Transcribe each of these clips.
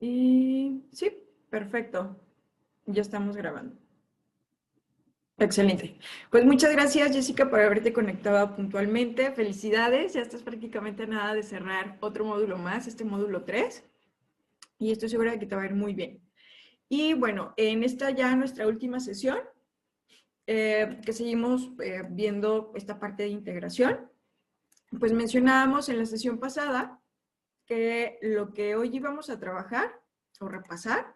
Y sí, perfecto. Ya estamos grabando. Excelente. Pues muchas gracias, Jessica, por haberte conectado puntualmente. Felicidades, ya estás prácticamente a nada de cerrar otro módulo más, este módulo 3, y estoy segura de que te va a ir muy bien. Y bueno, en esta ya nuestra última sesión, que seguimos viendo esta parte de integración, pues mencionábamos en la sesión pasada que lo que hoy íbamos a trabajar o repasar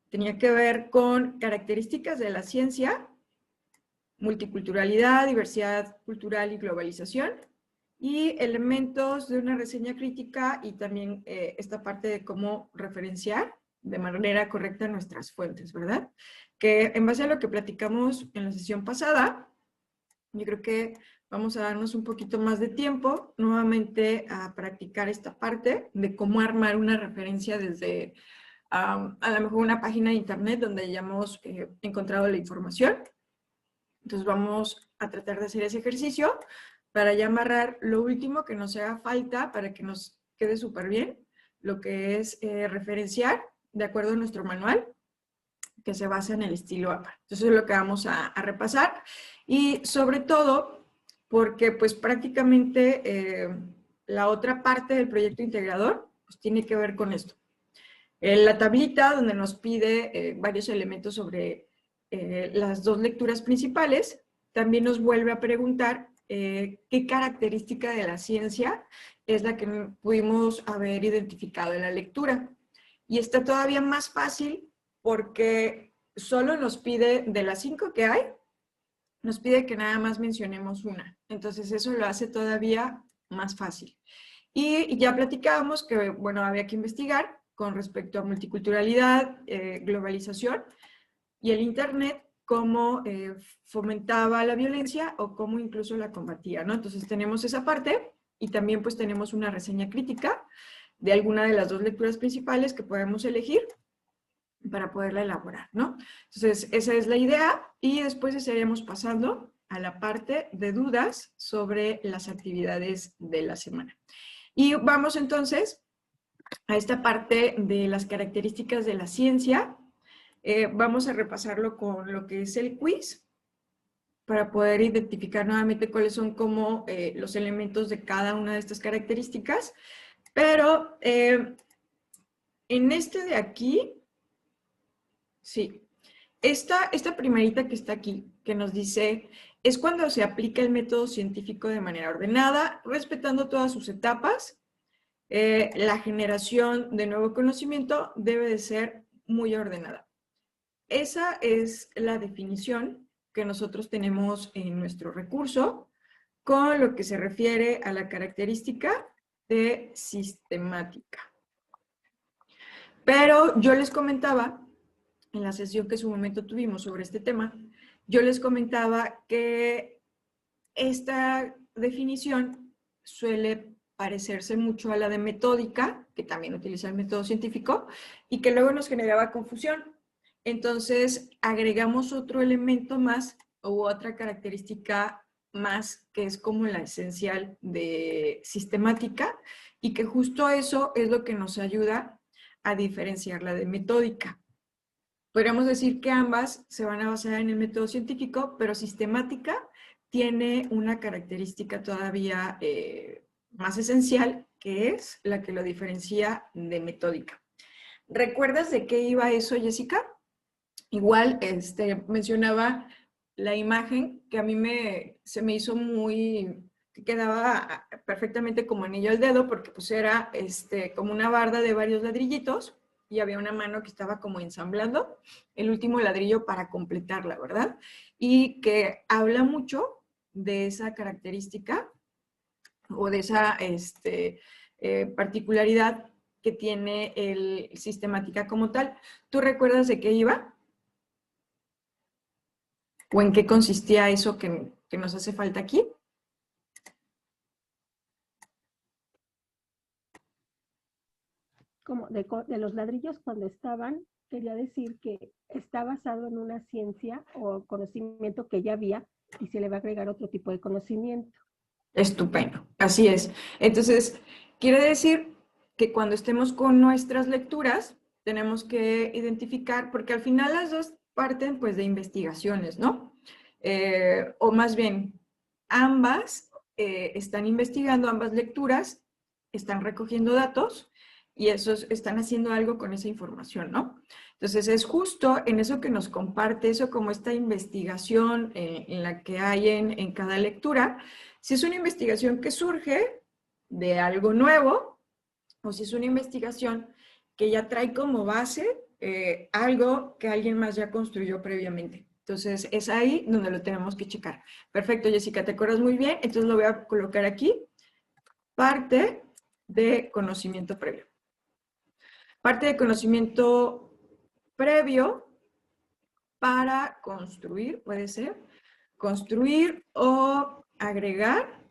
tenía que ver con características de la ciencia, multiculturalidad, diversidad cultural y globalización, y elementos de una reseña crítica y también esta parte de cómo referenciar de manera correcta nuestras fuentes, ¿verdad? Que en base a lo que platicamos en la sesión pasada, yo creo que vamos a darnos un poquito más de tiempo nuevamente a practicar esta parte de cómo armar una referencia desde a lo mejor una página de internet donde hayamos encontrado la información. Entonces vamos a tratar de hacer ese ejercicio para ya amarrar lo último que nos haga falta para que nos quede súper bien, lo que es referenciar de acuerdo a nuestro manual, que se basa en el estilo APA. Entonces es lo que vamos a repasar y sobre todo porque pues prácticamente la otra parte del proyecto integrador pues tiene que ver con esto. La tablita donde nos pide varios elementos sobre las dos lecturas principales, también nos vuelve a preguntar qué característica de la ciencia es la que pudimos haber identificado en la lectura. Y está todavía más fácil porque solo nos pide, de las 5 que hay, nos pide que nada más mencionemos una. Entonces eso lo hace todavía más fácil. Y ya platicábamos que, bueno, había que investigar con respecto a multiculturalidad, globalización y el Internet, cómo fomentaba la violencia o cómo incluso la combatía, ¿no? Entonces tenemos esa parte y también pues tenemos una reseña crítica de alguna de las dos lecturas principales que podemos elegir para poderla elaborar, ¿no? Entonces esa es la idea y después estaríamos pasando a la parte de dudas sobre las actividades de la semana. Y vamos entonces a esta parte de las características de la ciencia. Vamos a repasarlo con lo que es el quiz para poder identificar nuevamente cuáles son como los elementos de cada una de estas características. Pero en este de aquí, sí, esta primerita que está aquí, que nos dice, es cuando se aplica el método científico de manera ordenada, respetando todas sus etapas. La generación de nuevo conocimiento debe de ser muy ordenada. Esa es la definición que nosotros tenemos en nuestro recurso con lo que se refiere a la característica de sistemática. Pero yo les comentaba, en la sesión que en su momento tuvimos sobre este tema, yo les comentaba que esta definición suele parecerse mucho a la de metódica, que también utiliza el método científico, y que luego nos generaba confusión. Entonces, agregamos otro elemento más u otra característica más que es como la esencial de sistemática y que justo eso es lo que nos ayuda a diferenciarla de metódica. Podríamos decir que ambas se van a basar en el método científico, pero sistemática tiene una característica todavía más esencial, que es la que lo diferencia de metódica. ¿Recuerdas de qué iba eso, Jessica? Igual mencionaba la imagen que a mí se me hizo muy, que quedaba perfectamente como anillo al dedo, porque pues era como una barda de varios ladrillitos y había una mano que estaba como ensamblando el último ladrillo para completarla, ¿verdad? Y que habla mucho de esa característica o de esa particularidad que tiene el sistemática como tal. ¿Tú recuerdas de qué iba? ¿O en qué consistía eso que nos hace falta aquí? Como de los ladrillos cuando estaban, quería decir que está basado en una ciencia o conocimiento que ya había y se le va a agregar otro tipo de conocimiento. Estupendo, así es. Entonces, quiere decir que cuando estemos con nuestras lecturas, tenemos que identificar, porque al final las dos parten pues de investigaciones, ¿no? O más bien, ambas están investigando, ambas lecturas están recogiendo datos y esos están haciendo algo con esa información, ¿no? Entonces es justo en eso que nos comparte, eso como esta investigación en la que hay en cada lectura, si es una investigación que surge de algo nuevo o si es una investigación que ya trae como base algo que alguien más ya construyó previamente. Entonces, es ahí donde lo tenemos que checar. Perfecto, Jessica, te acuerdas muy bien. Entonces, lo voy a colocar aquí. Parte de conocimiento previo. Parte de conocimiento previo para construir, puede ser, construir o agregar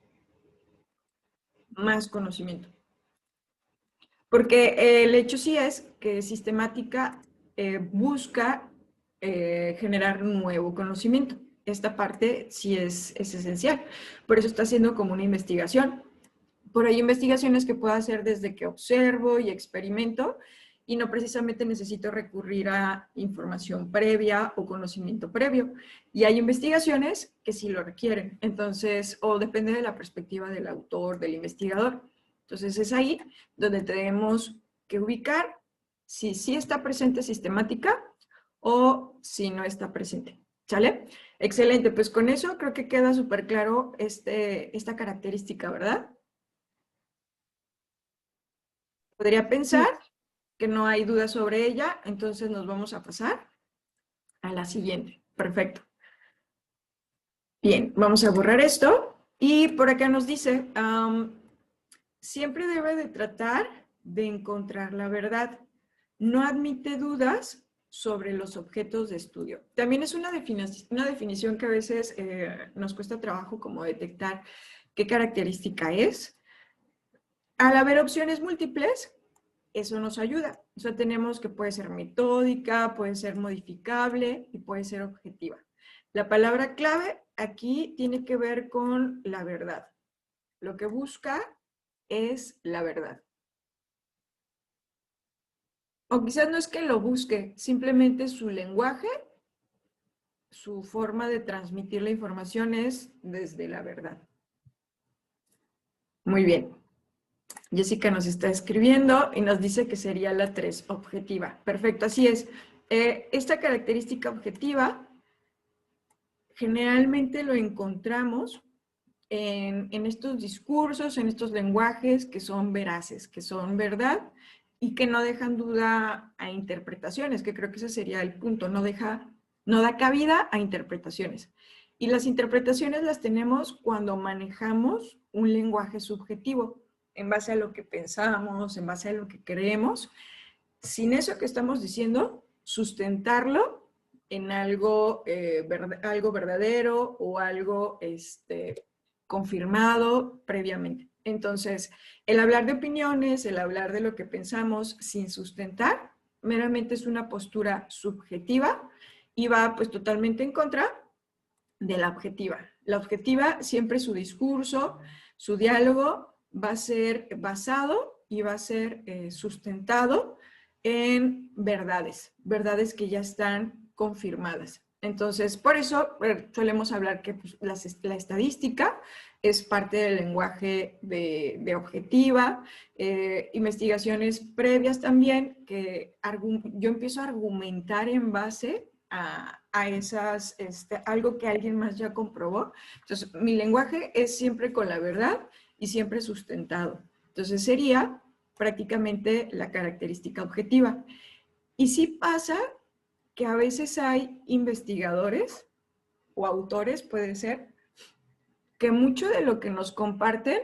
más conocimiento. Porque el hecho sí es que sistemática busca generar nuevo conocimiento. Esta parte sí es esencial. Por eso está haciendo como una investigación. Por ahí investigaciones que puedo hacer desde que observo y experimento y no precisamente necesito recurrir a información previa o conocimiento previo. Y hay investigaciones que sí lo requieren. Entonces, o depende de la perspectiva del autor, del investigador. Entonces, es ahí donde tenemos que ubicar si sí está presente sistemática o si no está presente. ¿Sale? Excelente, pues con eso creo que queda súper claro esta característica, ¿verdad? Podría pensar que no hay duda sobre ella, entonces nos vamos a pasar a la siguiente. Perfecto. Bien, vamos a borrar esto. Y por acá nos dice, siempre debe de tratar de encontrar la verdad. No admite dudas sobre los objetos de estudio. También es una definición que a veces nos cuesta trabajo como detectar qué característica es. Al haber opciones múltiples, eso nos ayuda. O sea, tenemos que puede ser metódica, puede ser modificable y puede ser objetiva. La palabra clave aquí tiene que ver con la verdad. Lo que busca es la verdad. O quizás no es que lo busque, simplemente su lenguaje, su forma de transmitir la información es desde la verdad. Muy bien. Jessica nos está escribiendo y nos dice que sería la 3, objetiva. Perfecto, así es. Esta característica objetiva generalmente lo encontramos en estos discursos, en estos lenguajes que son veraces, que son verdad y que no dejan duda a interpretaciones, que creo que ese sería el punto, no da cabida a interpretaciones. Y las interpretaciones las tenemos cuando manejamos un lenguaje subjetivo, en base a lo que pensamos, en base a lo que creemos, sin eso que estamos diciendo, sustentarlo en algo, algo verdadero o algo confirmado previamente. Entonces, el hablar de opiniones, el hablar de lo que pensamos sin sustentar, meramente es una postura subjetiva y va pues totalmente en contra de la objetiva. La objetiva, siempre su discurso, su diálogo va a ser basado y va a ser sustentado en verdades, verdades que ya están confirmadas. Entonces, por eso solemos hablar que pues, la estadística es parte del lenguaje de objetiva, investigaciones previas también, que yo empiezo a argumentar en base a esas, algo que alguien más ya comprobó. Entonces, mi lenguaje es siempre con la verdad y siempre sustentado. Entonces, sería prácticamente la característica objetiva. Y sí pasa que a veces hay investigadores o autores, puede ser, que mucho de lo que nos comparten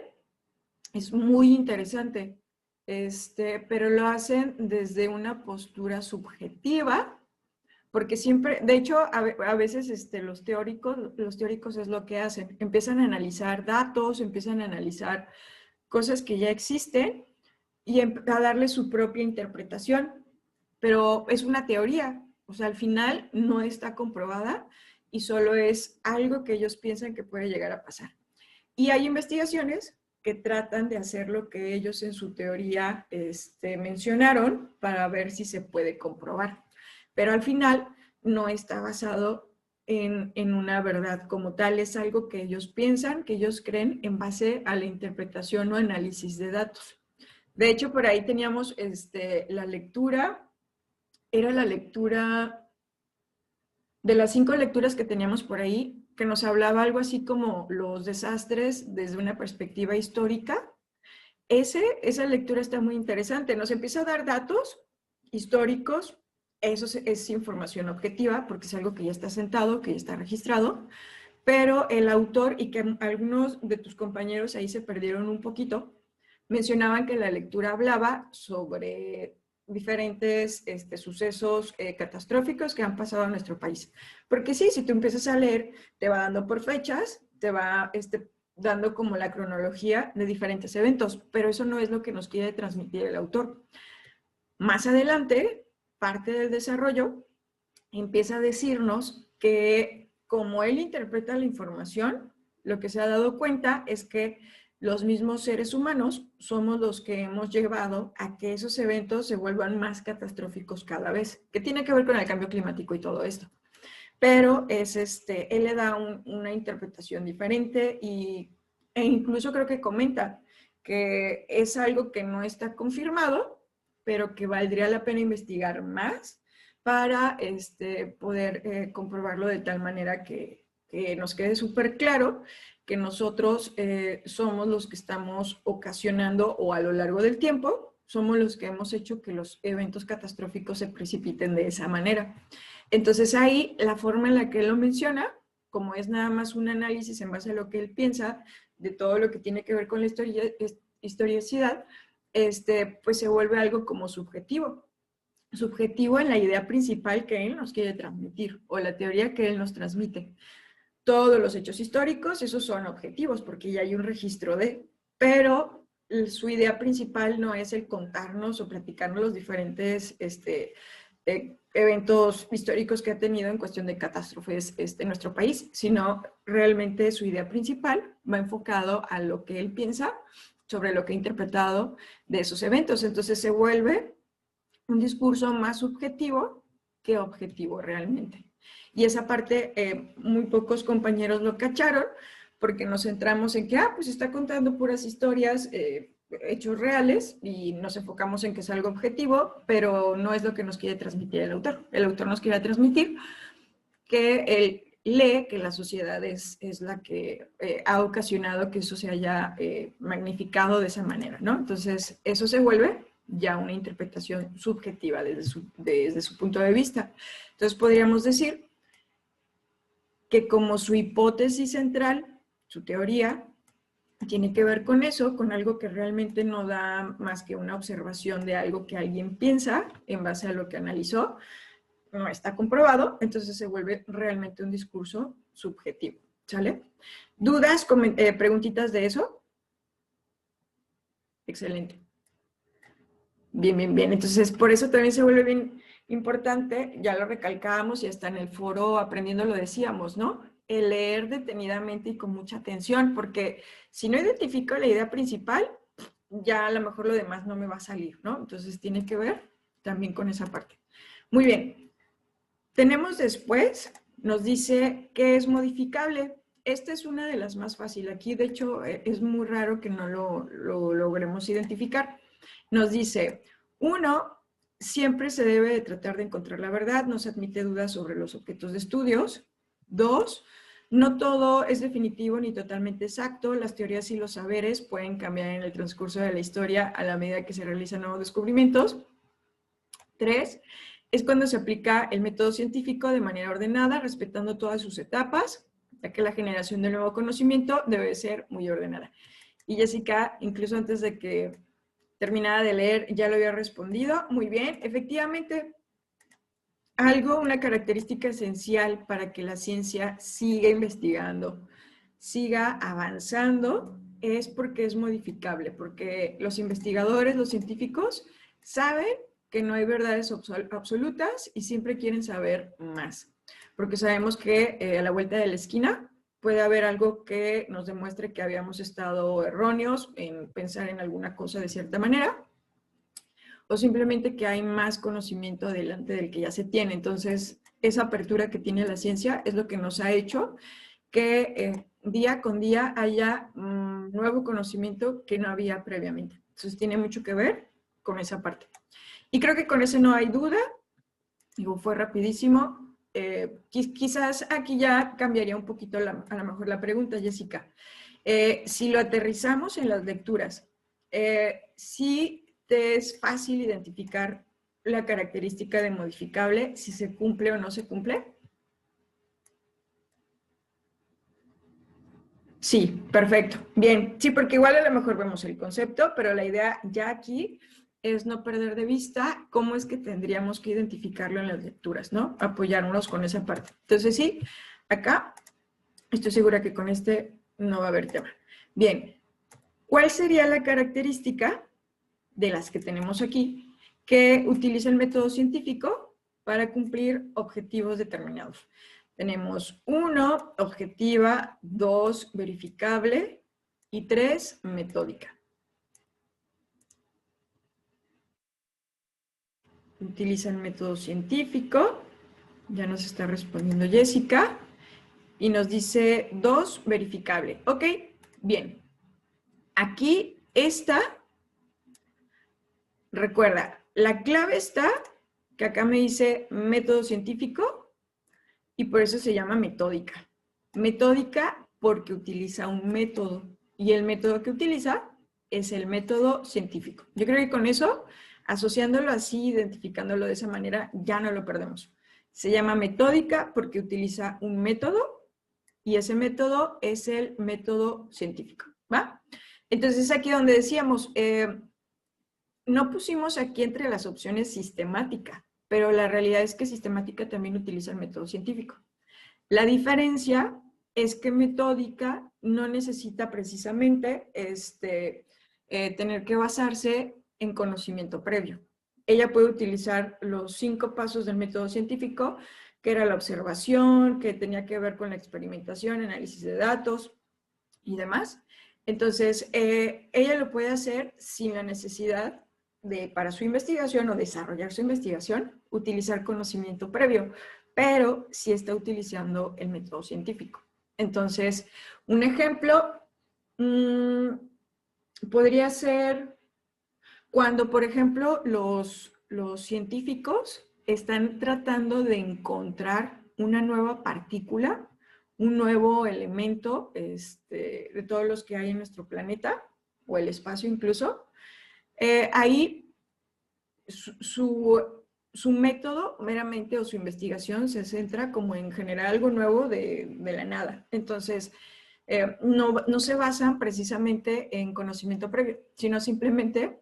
es muy interesante, pero lo hacen desde una postura subjetiva, porque siempre, de hecho, a veces los teóricos es lo que hacen, empiezan a analizar datos, empiezan a analizar cosas que ya existen y a darle su propia interpretación, pero es una teoría, o sea, al final no está comprobada y solo es algo que ellos piensan que puede llegar a pasar. Y hay investigaciones que tratan de hacer lo que ellos en su teoría mencionaron para ver si se puede comprobar. Pero al final no está basado en una verdad como tal, es algo que ellos piensan, que ellos creen en base a la interpretación o análisis de datos. De hecho, por ahí teníamos la lectura, era la lectura de las 5 lecturas que teníamos por ahí, que nos hablaba algo así como los desastres desde una perspectiva histórica. Esa lectura está muy interesante, nos empieza a dar datos históricos, eso es información objetiva, porque es algo que ya está sentado, que ya está registrado, pero el autor, y que algunos de tus compañeros ahí se perdieron un poquito, mencionaban que la lectura hablaba sobre diferentes sucesos catastróficos que han pasado en nuestro país. Porque sí, si tú empiezas a leer, te va dando por fechas, te va dando como la cronología de diferentes eventos, pero eso no es lo que nos quiere transmitir el autor. Más adelante, parte del desarrollo empieza a decirnos que como él interpreta la información, lo que se ha dado cuenta es que los mismos seres humanos somos los que hemos llevado a que esos eventos se vuelvan más catastróficos cada vez, que tiene que ver con el cambio climático y todo esto. Pero es él le da una interpretación diferente e incluso creo que comenta que es algo que no está confirmado, pero que valdría la pena investigar más para poder comprobarlo de tal manera que nos quede súper claro que nosotros somos los que estamos ocasionando o a lo largo del tiempo somos los que hemos hecho que los eventos catastróficos se precipiten de esa manera. Entonces ahí la forma en la que él lo menciona, como es nada más un análisis en base a lo que él piensa de todo lo que tiene que ver con la historicidad, pues se vuelve algo como subjetivo en la idea principal que él nos quiere transmitir o la teoría que él nos transmite. Todos los hechos históricos, esos son objetivos porque ya hay un registro de, pero su idea principal no es el contarnos o platicarnos los diferentes eventos históricos que ha tenido en cuestión de catástrofes en nuestro país, sino realmente su idea principal va enfocado a lo que él piensa sobre lo que ha interpretado de esos eventos. Entonces se vuelve un discurso más subjetivo que objetivo realmente. Y esa parte muy pocos compañeros lo cacharon porque nos centramos en que, pues está contando puras historias, hechos reales y nos enfocamos en que es algo objetivo, pero no es lo que nos quiere transmitir el autor. El autor nos quiere transmitir que él lee que la sociedad es la que ha ocasionado que eso se haya magnificado de esa manera, ¿no? Entonces, eso se vuelve ya una interpretación subjetiva desde su punto de vista. Entonces, podríamos decir que como su hipótesis central, su teoría, tiene que ver con eso, con algo que realmente no da más que una observación de algo que alguien piensa en base a lo que analizó, no está comprobado, entonces se vuelve realmente un discurso subjetivo, ¿sale? ¿Dudas, preguntitas de eso? Excelente. Bien, bien, bien. Entonces, por eso también se vuelve bien importante, ya lo recalcábamos y hasta en el foro aprendiendo lo decíamos, ¿no? El leer detenidamente y con mucha atención, porque si no identifico la idea principal, ya a lo mejor lo demás no me va a salir, ¿no? Entonces tiene que ver también con esa parte. Muy bien. Tenemos después, nos dice que es modificable. Esta es una de las más fáciles. Aquí, de hecho, es muy raro que no lo logremos identificar. Nos dice, 1, siempre se debe de tratar de encontrar la verdad, no se admite dudas sobre los objetos de estudios. 2, no todo es definitivo ni totalmente exacto, las teorías y los saberes pueden cambiar en el transcurso de la historia a la medida que se realizan nuevos descubrimientos. 3, es cuando se aplica el método científico de manera ordenada, respetando todas sus etapas, ya que la generación del nuevo conocimiento debe ser muy ordenada. Y Jessica, incluso antes de que terminara de leer, ya lo había respondido. Muy bien, efectivamente, una característica esencial para que la ciencia siga investigando, siga avanzando, es porque es modificable, porque los investigadores, los científicos, saben que no hay verdades absolutas y siempre quieren saber más. Porque sabemos que a la vuelta de la esquina puede haber algo que nos demuestre que habíamos estado erróneos en pensar en alguna cosa de cierta manera, o simplemente que hay más conocimiento delante del que ya se tiene. Entonces, esa apertura que tiene la ciencia es lo que nos ha hecho que día con día haya nuevo conocimiento que no había previamente. Entonces, tiene mucho que ver con esa parte. Y creo que con eso no hay duda. Digo, fue rapidísimo. Quizás aquí ya cambiaría un poquito a lo mejor la pregunta, Jessica. Si lo aterrizamos en las lecturas, ¿sí te es fácil identificar la característica de modificable, si se cumple o no se cumple? Sí, perfecto. Bien, sí, porque igual a lo mejor vemos el concepto, pero la idea ya aquí es no perder de vista cómo es que tendríamos que identificarlo en las lecturas, ¿no? Apoyarnos con esa parte. Entonces sí, acá estoy segura que con este no va a haber tema. Bien, ¿cuál sería la característica de las que tenemos aquí que utiliza el método científico para cumplir objetivos determinados? Tenemos 1, objetiva, 2, verificable y 3, metódica. Utiliza el método científico, ya nos está respondiendo Jessica, y nos dice 2, verificable. Ok, bien. Aquí está, recuerda, la clave está que acá me dice método científico y por eso se llama metódica. Metódica porque utiliza un método y el método que utiliza es el método científico. Yo creo que con eso, asociándolo así, identificándolo de esa manera, ya no lo perdemos. Se llama metódica porque utiliza un método y ese método es el método científico, ¿va? Entonces aquí donde decíamos, no pusimos aquí entre las opciones sistemática, pero la realidad es que sistemática también utiliza el método científico. La diferencia es que metódica no necesita precisamente tener que basarse en conocimiento previo. Ella puede utilizar los 5 pasos del método científico, que era la observación, que tenía que ver con la experimentación, análisis de datos y demás. Entonces, ella lo puede hacer sin la necesidad de, para su investigación o desarrollar su investigación, utilizar conocimiento previo, pero sí está utilizando el método científico. Entonces, un ejemplo podría ser cuando, por ejemplo, los científicos están tratando de encontrar una nueva partícula, un nuevo elemento de todos los que hay en nuestro planeta, o el espacio incluso, ahí su método meramente o su investigación se centra como en generar algo nuevo de la nada. Entonces, no se basan precisamente en conocimiento previo, sino simplemente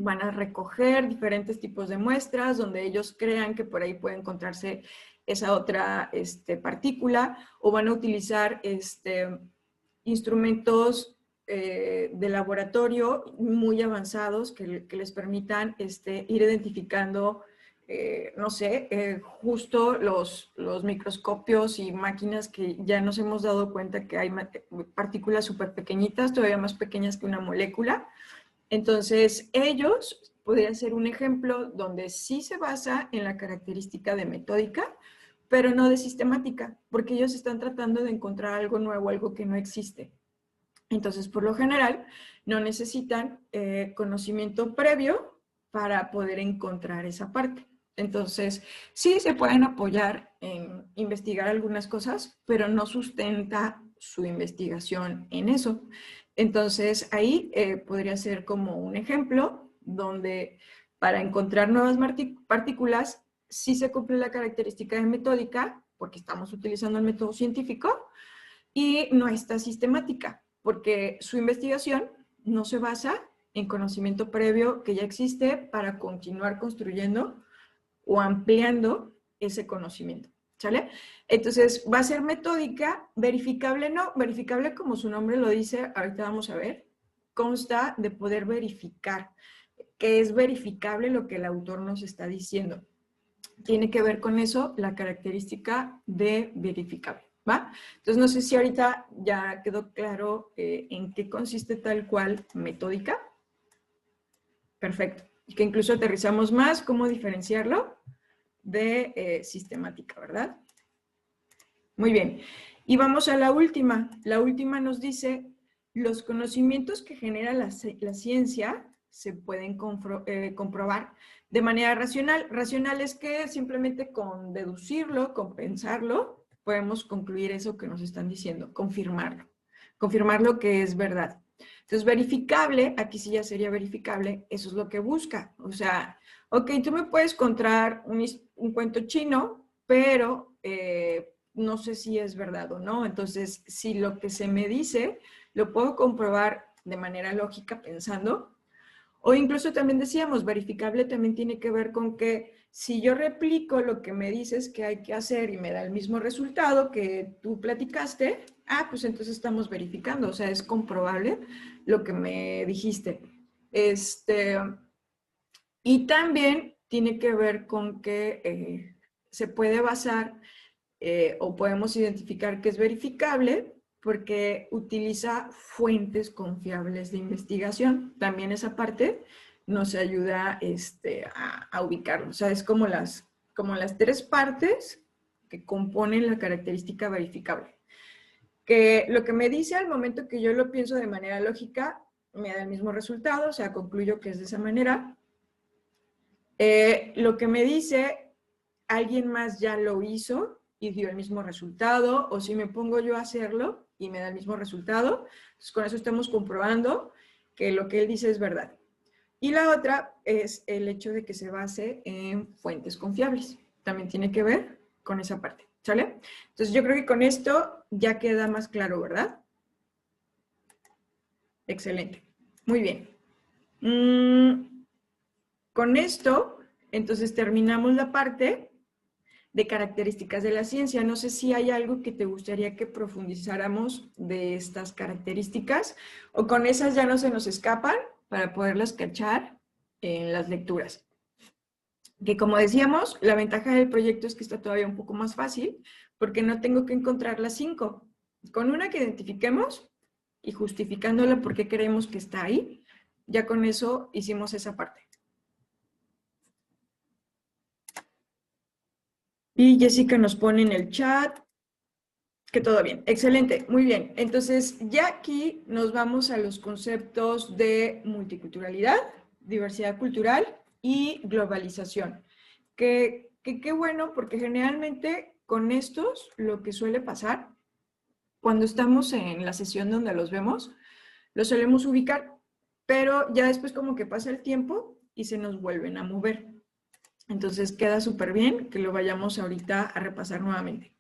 van a recoger diferentes tipos de muestras donde ellos crean que por ahí puede encontrarse esa otra partícula, o van a utilizar instrumentos de laboratorio muy avanzados que les permitan ir identificando, no sé, justo los microscopios y máquinas que ya nos hemos dado cuenta que hay partículas súper pequeñitas, todavía más pequeñas que una molécula. Entonces, ellos podrían ser un ejemplo donde sí se basa en la característica de metódica, pero no de sistemática, porque ellos están tratando de encontrar algo nuevo, algo que no existe. Entonces, por lo general, no necesitan conocimiento previo para poder encontrar esa parte. Entonces, sí se pueden apoyar en investigar algunas cosas, pero no sustenta su investigación en eso. Entonces, ahí podría ser como un ejemplo donde para encontrar nuevas partículas sí se cumple la característica de metódica, porque estamos utilizando el método científico, y no está sistemática, porque su investigación no se basa en conocimiento previo que ya existe para continuar construyendo o ampliando ese conocimiento, ¿sale? Entonces, va a ser metódica, verificable no, verificable como su nombre lo dice, ahorita vamos a ver, consta de poder verificar, que es verificable lo que el autor nos está diciendo. Tiene que ver con eso la característica de verificable, ¿va? Entonces, no sé si ahorita ya quedó claro en qué consiste tal cual metódica. Perfecto. Y que incluso aterrizamos más cómo diferenciarlo de sistemática, ¿verdad? Muy bien. Y vamos a la última. La última nos dice, los conocimientos que genera la ciencia se pueden comprobar de manera racional. Racional es que simplemente con deducirlo, con pensarlo, podemos concluir eso que nos están diciendo, confirmarlo. Confirmarlo que es verdad. Entonces, verificable, aquí sí ya sería verificable, eso es lo que busca. O sea, ok, tú me puedes contar un cuento chino, pero no sé si es verdad o no. Entonces, si lo que se me dice lo puedo comprobar de manera lógica pensando, o incluso también decíamos, verificable también tiene que ver con que si yo replico lo que me dices que hay que hacer y me da el mismo resultado que tú platicaste, pues entonces estamos verificando, o sea, es comprobable lo que me dijiste. Y también tiene que ver con que se puede basar o podemos identificar que es verificable porque utiliza fuentes confiables de investigación. También esa parte nos ayuda a ubicarlo. O sea, es como las 3 partes que componen la característica verificable. Que lo que me dice al momento que yo lo pienso de manera lógica, me da el mismo resultado, o sea, concluyo que es de esa manera. Lo que me dice, alguien más ya lo hizo y dio el mismo resultado, o si me pongo yo a hacerlo y me da el mismo resultado, pues con eso estamos comprobando que lo que él dice es verdad. Y la otra es el hecho de que se base en fuentes confiables. También tiene que ver con esa parte, ¿sale? Entonces yo creo que con esto ya queda más claro, ¿verdad? Excelente. Muy bien. Con esto, entonces terminamos la parte de características de la ciencia. No sé si hay algo que te gustaría que profundizáramos de estas características o con esas ya no se nos escapan para poderlas cachar en las lecturas. Que como decíamos, la ventaja del proyecto es que está todavía un poco más fácil porque no tengo que encontrar las 5. Con una que identifiquemos y justificándola por qué creemos que está ahí, ya con eso hicimos esa parte. Y Jessica nos pone en el chat que todo bien. Excelente, muy bien. Entonces, ya aquí nos vamos a los conceptos de multiculturalidad, diversidad cultural y globalización. Que qué bueno, porque generalmente con estos lo que suele pasar, cuando estamos en la sesión donde los vemos, los solemos ubicar, pero ya después como que pasa el tiempo y se nos vuelven a mover. Entonces queda súper bien que lo vayamos ahorita a repasar nuevamente.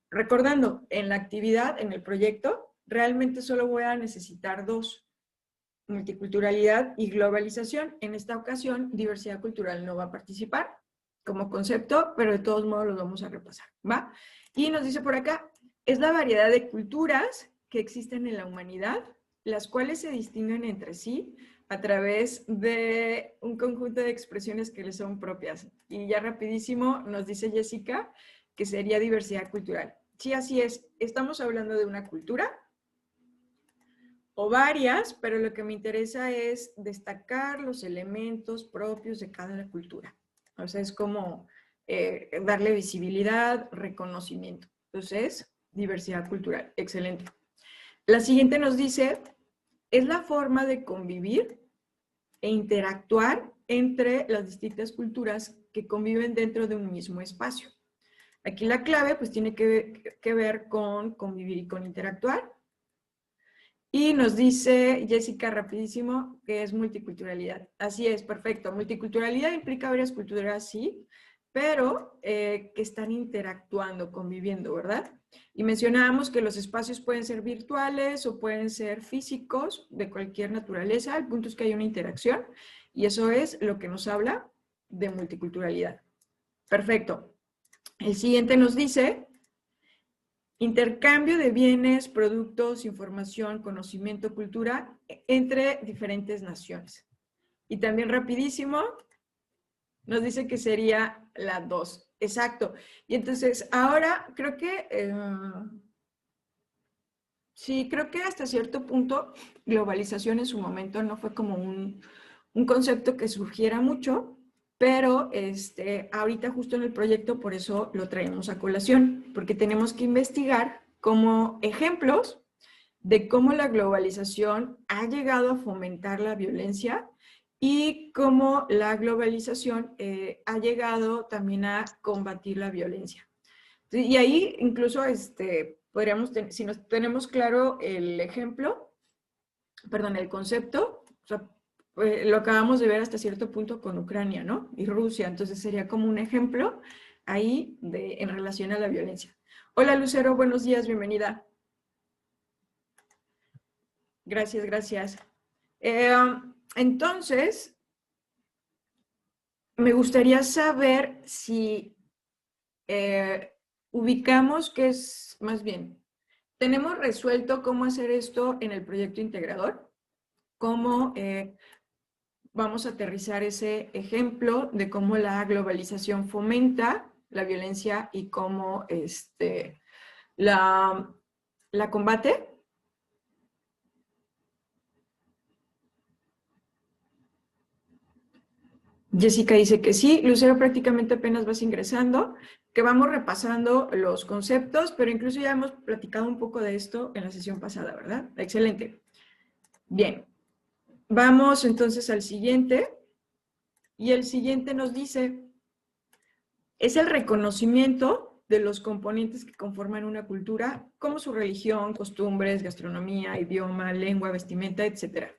Recordando, en la actividad, en el proyecto, realmente solo voy a necesitar 2, multiculturalidad y globalización. En esta ocasión, diversidad cultural no va a participar como concepto, pero de todos modos los vamos a repasar, ¿va? Y nos dice por acá, es la variedad de culturas que existen en la humanidad, las cuales se distinguen entre sí a través de un conjunto de expresiones que les son propias. Y ya rapidísimo nos dice Jessica que sería diversidad cultural. Sí, así es. Estamos hablando de una cultura o varias, pero lo que me interesa es destacar los elementos propios de cada cultura. O sea, es como darle visibilidad, reconocimiento. Entonces, diversidad cultural. Excelente. La siguiente nos dice, es la forma de convivir e interactuar entre las distintas culturas que conviven dentro de un mismo espacio. Aquí la clave pues tiene que ver con convivir y con interactuar. Y nos dice Jessica rapidísimo que es multiculturalidad. Así es, perfecto. Multiculturalidad implica varias culturas, sí, pero que están interactuando, conviviendo, ¿verdad? Y mencionábamos que los espacios pueden ser virtuales o pueden ser físicos, de cualquier naturaleza. El punto es que hay una interacción y eso es lo que nos habla de multiculturalidad. Perfecto. El siguiente nos dice, intercambio de bienes, productos, información, conocimiento, cultura entre diferentes naciones. Y también rapidísimo, nos dice que sería la 2, exacto. Y entonces, ahora creo que, sí, creo que hasta cierto punto, globalización en su momento no fue como un concepto que surgiera mucho, pero ahorita justo en el proyecto por eso lo traemos a colación, porque tenemos que investigar como ejemplos de cómo la globalización ha llegado a fomentar la violencia y cómo la globalización ha llegado también a combatir la violencia. Y ahí incluso podríamos, si nos tenemos claro el ejemplo, perdón, el concepto, o sea, lo acabamos de ver hasta cierto punto con Ucrania, ¿no? Y Rusia, entonces sería como un ejemplo ahí en relación a la violencia. Hola Lucero, buenos días, bienvenida. Gracias, gracias. Entonces, me gustaría saber si ubicamos que es, más bien, tenemos resuelto cómo hacer esto en el proyecto integrador, cómo vamos a aterrizar ese ejemplo de cómo la globalización fomenta la violencia y cómo la combate. Jessica dice que sí. Lucero, prácticamente apenas vas ingresando, que vamos repasando los conceptos, pero incluso ya hemos platicado un poco de esto en la sesión pasada, ¿verdad? Excelente. Bien, vamos entonces al siguiente. Y el siguiente nos dice, es el reconocimiento de los componentes que conforman una cultura, como su religión, costumbres, gastronomía, idioma, lengua, vestimenta, etc.,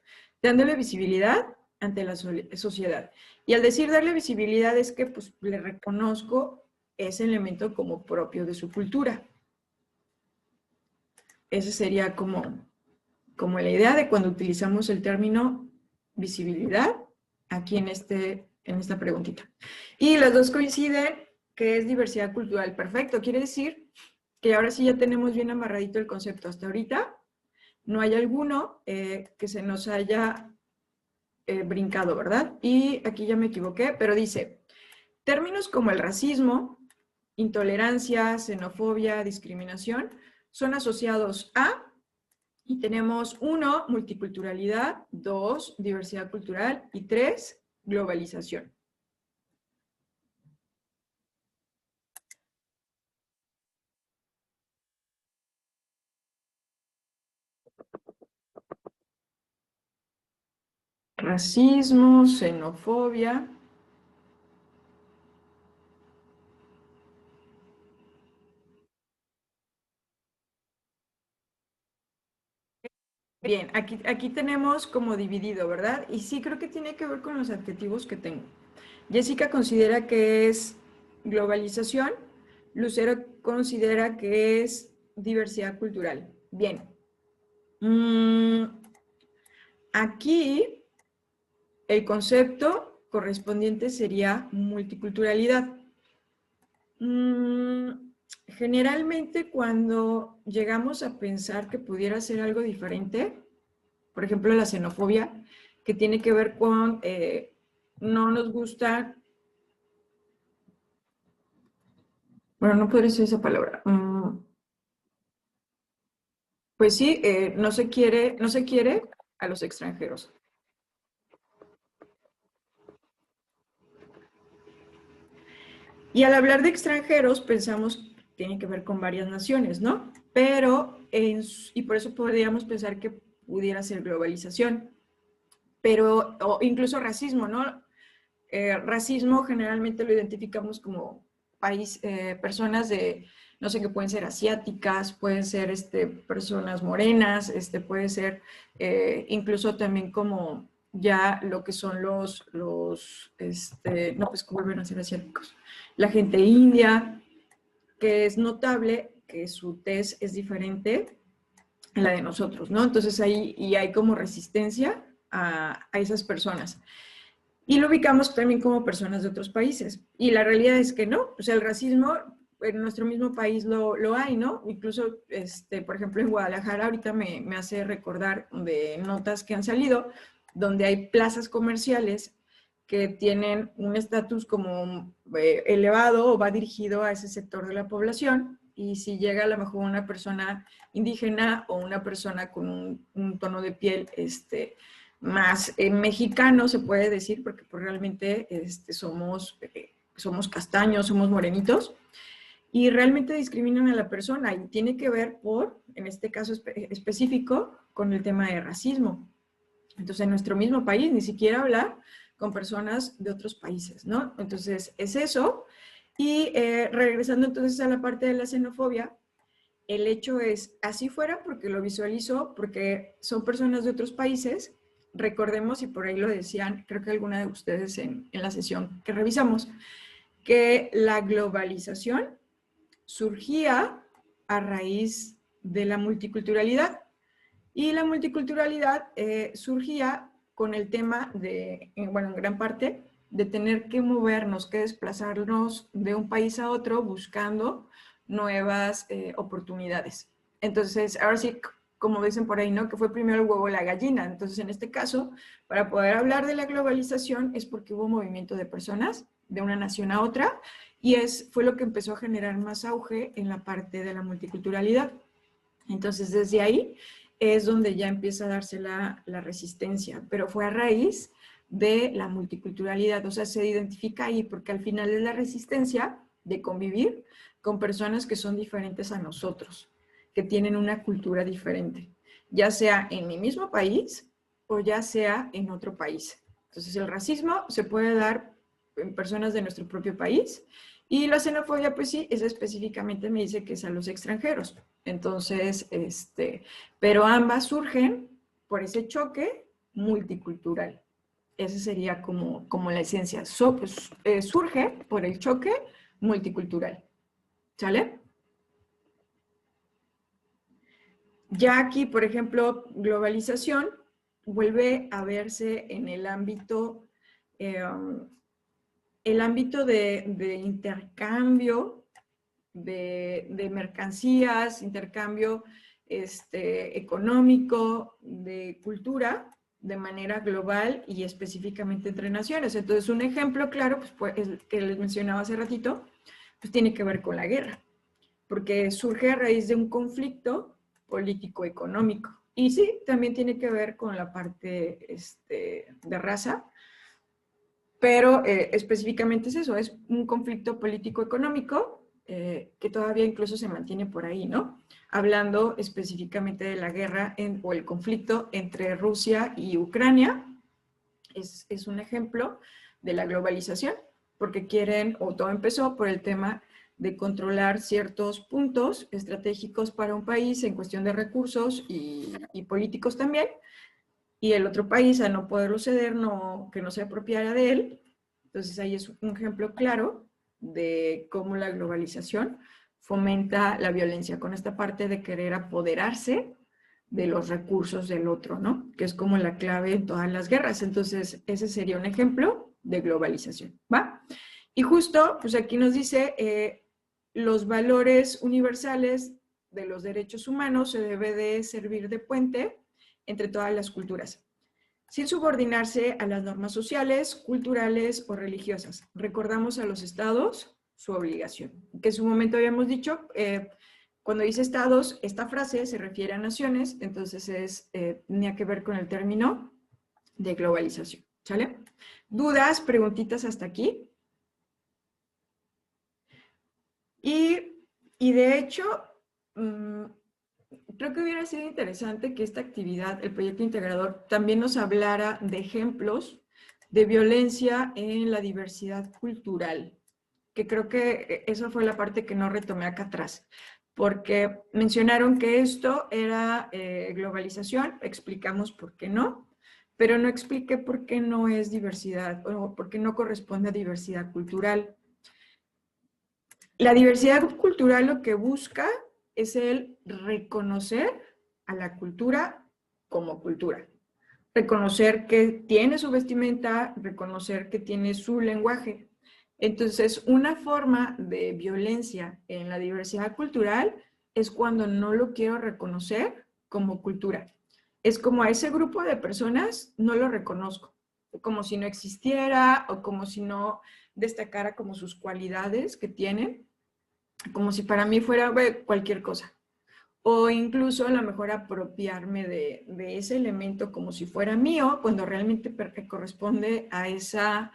dándole visibilidad ante la sociedad. Y al decir darle visibilidad es que pues, le reconozco ese elemento como propio de su cultura. Esa sería como la idea de cuando utilizamos el término visibilidad aquí en esta preguntita. Y las dos coinciden que es diversidad cultural. Perfecto, quiere decir que ahora sí ya tenemos bien amarradito el concepto. Hasta ahorita no hay alguno que se nos haya brincado, ¿verdad? Y aquí ya me equivoqué, pero dice, términos como el racismo, intolerancia, xenofobia, discriminación, son asociados a, y tenemos 1, multiculturalidad, 2, diversidad cultural y 3, globalización. Racismo, xenofobia. Bien, aquí tenemos como dividido, ¿verdad? Y sí creo que tiene que ver con los adjetivos que tengo. Jessica considera que es globalización, Lucero considera que es diversidad cultural. Bien. Aquí el concepto correspondiente sería multiculturalidad. Generalmente cuando llegamos a pensar que pudiera ser algo diferente, por ejemplo la xenofobia, que tiene que ver con no nos gusta, bueno, no podría ser esa palabra, pues sí, no se quiere a los extranjeros. Y al hablar de extranjeros, pensamos que tiene que ver con varias naciones, ¿no? Pero, y por eso podríamos pensar que pudiera ser globalización, pero, o incluso racismo, ¿no? Racismo generalmente lo identificamos como personas de, no sé, que pueden ser asiáticas, pueden ser personas morenas, puede ser incluso también como ya lo que son no, pues que vuelven a ser asiáticos. La gente india, que es notable que su tez es diferente a la de nosotros, ¿no? Entonces ahí y hay como resistencia a esas personas. Y lo ubicamos también como personas de otros países. Y la realidad es que no. O sea, el racismo en nuestro mismo país lo hay, ¿no? Incluso, por ejemplo, en Guadalajara ahorita me hace recordar de notas que han salido, donde hay plazas comerciales que tienen un estatus como elevado o va dirigido a ese sector de la población, y si llega a lo mejor una persona indígena o una persona con un tono de piel más mexicano, se puede decir, porque pues, realmente somos castaños, somos morenitos, y realmente discriminan a la persona, y tiene que ver en este caso específico, con el tema de racismo. Entonces, en nuestro mismo país, ni siquiera hablar con personas de otros países, ¿no? Entonces, es eso. Y regresando entonces a la parte de la xenofobia, el hecho es, así fuera porque lo visualizo, porque son personas de otros países, recordemos, y por ahí lo decían, creo que alguna de ustedes en la sesión que revisamos, que la globalización surgía a raíz de la multiculturalidad. Y la multiculturalidad surgía con el tema de, bueno, en gran parte, de tener que movernos, que desplazarnos de un país a otro buscando nuevas oportunidades. Entonces, ahora sí, como dicen por ahí, ¿no? Que fue primero el huevo o la gallina. Entonces, en este caso, para poder hablar de la globalización es porque hubo movimiento de personas de una nación a otra, y fue lo que empezó a generar más auge en la parte de la multiculturalidad. Entonces, desde ahí es donde ya empieza a darse la resistencia, pero fue a raíz de la multiculturalidad, o sea, se identifica ahí porque al final es la resistencia de convivir con personas que son diferentes a nosotros, que tienen una cultura diferente, ya sea en mi mismo país o ya sea en otro país. Entonces, el racismo se puede dar en personas de nuestro propio país, y la xenofobia, pues sí, es específicamente, me dice que es a los extranjeros. Entonces, pero ambas surgen por ese choque multicultural. Esa sería como la esencia. Surge por el choque multicultural. ¿Sale? Ya aquí, por ejemplo, globalización vuelve a verse en el ámbito de intercambio de mercancías, intercambio económico, de cultura, de manera global y específicamente entre naciones. Entonces, un ejemplo claro, pues, el que les mencionaba hace ratito, pues tiene que ver con la guerra, porque surge a raíz de un conflicto político-económico. Y sí, también tiene que ver con la parte de raza, pero específicamente es eso, es un conflicto político-económico que todavía incluso se mantiene por ahí, ¿no? Hablando específicamente de la guerra o el conflicto entre Rusia y Ucrania, es un ejemplo de la globalización, porque quieren, o todo empezó por el tema de controlar ciertos puntos estratégicos para un país en cuestión de recursos y políticos también, y el otro país, a no poderlo ceder, que no se apropiara de él. Entonces ahí es un ejemplo claro de cómo la globalización fomenta la violencia, con esta parte de querer apoderarse de los recursos del otro, ¿no? Que es como la clave en todas las guerras. Entonces, ese sería un ejemplo de globalización, ¿va? Y justo, pues aquí nos dice, los valores universales de los derechos humanos se debe de servir de puente entre todas las culturas, sin subordinarse a las normas sociales, culturales o religiosas. Recordamos a los estados su obligación, que en su momento habíamos dicho, cuando dice estados, esta frase se refiere a naciones, entonces tenía que ver con el término de globalización, ¿sale? ¿Dudas, preguntitas hasta aquí? Y de hecho, creo que hubiera sido interesante que esta actividad, el proyecto integrador, también nos hablara de ejemplos de violencia en la diversidad cultural, que creo que esa fue la parte que no retomé acá atrás, porque mencionaron que esto era globalización, explicamos por qué no, pero no expliqué por qué no es diversidad, o por qué no corresponde a diversidad cultural. La diversidad cultural lo que busca es el reconocer a la cultura como cultura. Reconocer que tiene su vestimenta, reconocer que tiene su lenguaje. Entonces, una forma de violencia en la diversidad cultural es cuando no lo quiero reconocer como cultura. Es como a ese grupo de personas no lo reconozco. como si no existiera o como si no destacara como sus cualidades que tienen, como si para mí fuera cualquier cosa. O incluso a lo mejor apropiarme de ese elemento como si fuera mío, cuando realmente corresponde a esa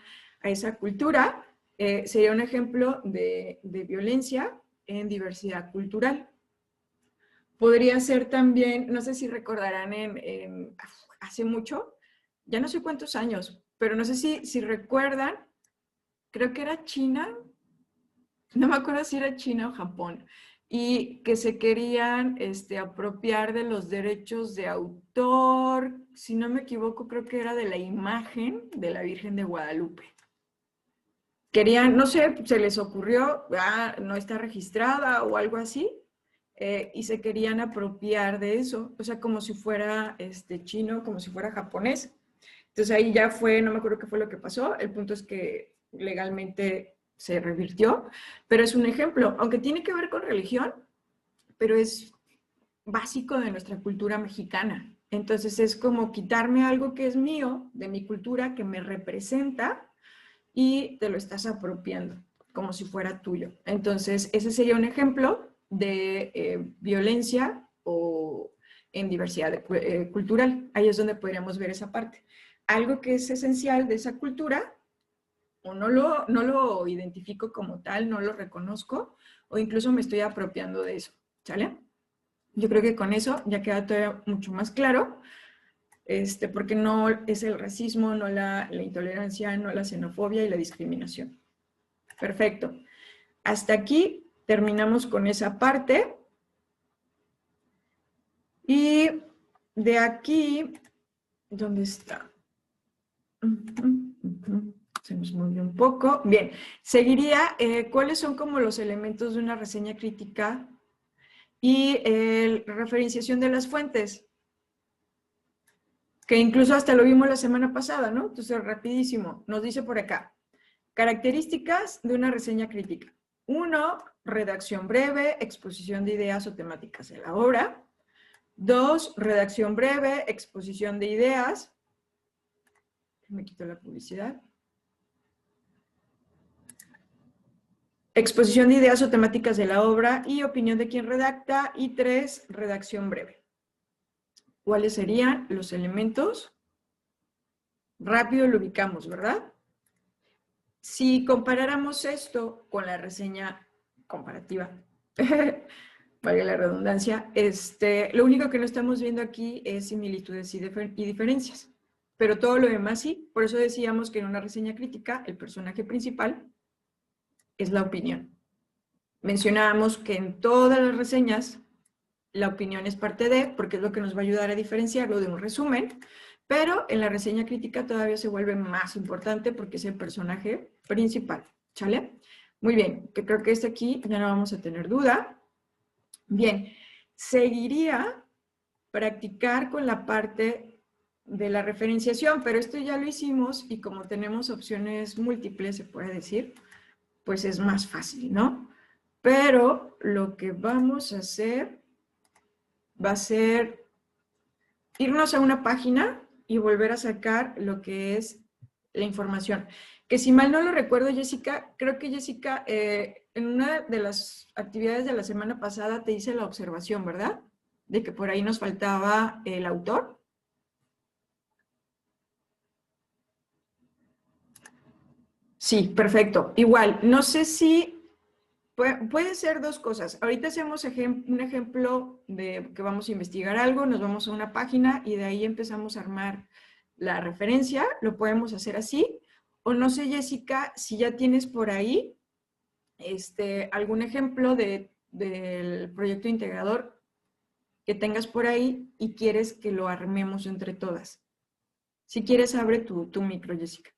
cultura. Sería un ejemplo de violencia en diversidad cultural. Podría ser también, no sé si recordarán hace mucho, ya no sé cuántos años, pero no sé si recuerdan, creo que era China, no me acuerdo si era China o Japón, y que se querían apropiar de los derechos de autor, si no me equivoco, creo que era de la imagen de la Virgen de Guadalupe. Querían, no sé, se les ocurrió, no está registrada o algo así, y se querían apropiar de eso, o sea, como si fuera chino, como si fuera japonés. Entonces ahí ya fue, no me acuerdo qué fue lo que pasó, el punto es que legalmente se revirtió, pero es un ejemplo, aunque tiene que ver con religión, pero es básico de nuestra cultura mexicana. Entonces es como quitarme algo que es mío, de mi cultura, que me representa, y te lo estás apropiando como si fuera tuyo. Entonces ese sería un ejemplo de violencia o en diversidad cultural. Ahí es donde podríamos ver esa parte. Algo que es esencial de esa cultura, o no lo identifico como tal, no lo reconozco, o incluso me estoy apropiando de eso, ¿sale? Yo creo que con eso ya queda todavía mucho más claro, porque no es el racismo, no la intolerancia, no la xenofobia y la discriminación. Perfecto. Hasta aquí terminamos con esa parte. Y de aquí, ¿dónde está? Se nos movió un poco. Bien, seguiría, ¿cuáles son como los elementos de una reseña crítica? Y referenciación de las fuentes, que incluso hasta lo vimos la semana pasada, ¿no? Entonces, rapidísimo, nos dice por acá, características de una reseña crítica. 1, redacción breve, exposición de ideas o temáticas de la obra. 2, redacción breve, exposición de ideas. Me quito la publicidad. Exposición de ideas o temáticas de la obra y opinión de quien redacta. Y 3, redacción breve. ¿Cuáles serían los elementos? Rápido lo ubicamos, ¿verdad? Si comparáramos esto con la reseña comparativa, valga la redundancia, lo único que no estamos viendo aquí es similitudes y diferencias, pero todo lo demás sí. Por eso decíamos que en una reseña crítica el personaje principal es la opinión. Mencionábamos que en todas las reseñas la opinión es parte de, porque es lo que nos va a ayudar a diferenciarlo de un resumen, pero en la reseña crítica todavía se vuelve más importante porque es el personaje principal, ¿sale? Muy bien, que creo que aquí ya no vamos a tener duda. Bien, seguiría practicar con la parte de la referenciación, pero esto ya lo hicimos y como tenemos opciones múltiples, se puede decir, pues es más fácil, ¿no? Pero lo que vamos a hacer va a ser irnos a una página y volver a sacar lo que es la información. Que si mal no lo recuerdo, Jessica, creo que Jessica, en una de las actividades de la semana pasada te hice la observación, ¿verdad? De que por ahí nos faltaba el autor. Sí, perfecto. Igual, no sé si puede ser dos cosas. Ahorita hacemos un ejemplo de que vamos a investigar algo, nos vamos a una página y de ahí empezamos a armar la referencia. Lo podemos hacer así. O no sé, Jessica, si ya tienes por ahí algún ejemplo del proyecto integrador que tengas por ahí y quieres que lo armemos entre todas. Si quieres, abre tu micro, Jessica.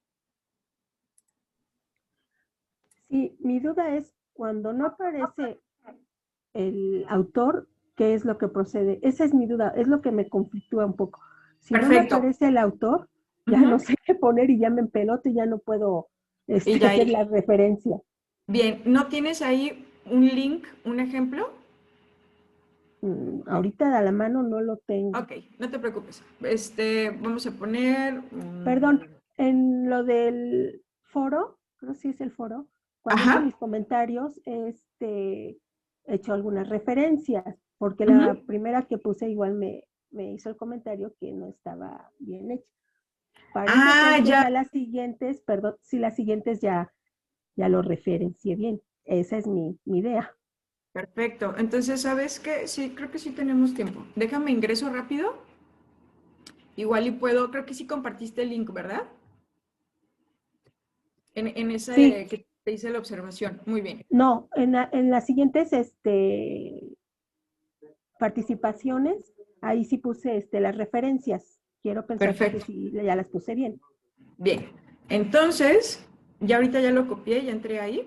Sí, mi duda es, cuando no aparece el autor, ¿qué es lo que procede? Esa es mi duda, es lo que me conflictúa un poco. Si no me Perfecto. aparece el autor, ya no sé qué poner y ya me empeloto y ya no puedo hacer la referencia. Bien, ¿no tienes ahí un link, un ejemplo? Ahorita a la mano no lo tengo. Ok, no te preocupes. Vamos a poner... Perdón, en lo del foro, creo que sí es el foro, cuando hice Ajá. mis comentarios, he hecho algunas referencias, porque la Ujú. primera que puse igual me hizo el comentario que no estaba bien hecho. Parece Ah, ser que ya. ya las siguientes, perdón, si las siguientes ya lo referencié bien. Esa es mi idea. Perfecto. Entonces, ¿sabes qué? Sí, creo que sí tenemos tiempo. Déjame ingreso rápido. Igual y puedo, creo que sí compartiste el link, ¿verdad? En esa Sí, que te hice la observación. Muy bien. no, en las siguientes participaciones, ahí sí puse las referencias. Quiero pensar que Perfecto. sí, ya las puse bien. Bien. Entonces, ya ahorita ya lo copié, ya entré ahí.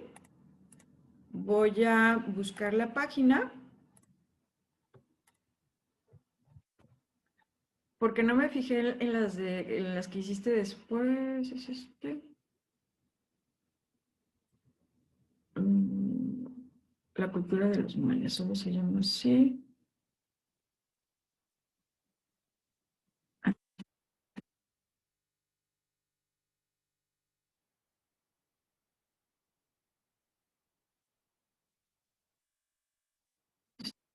Voy a buscar la página porque no me fijé en las que hiciste después. Es mm, la cultura de los mayas, solo se llama así.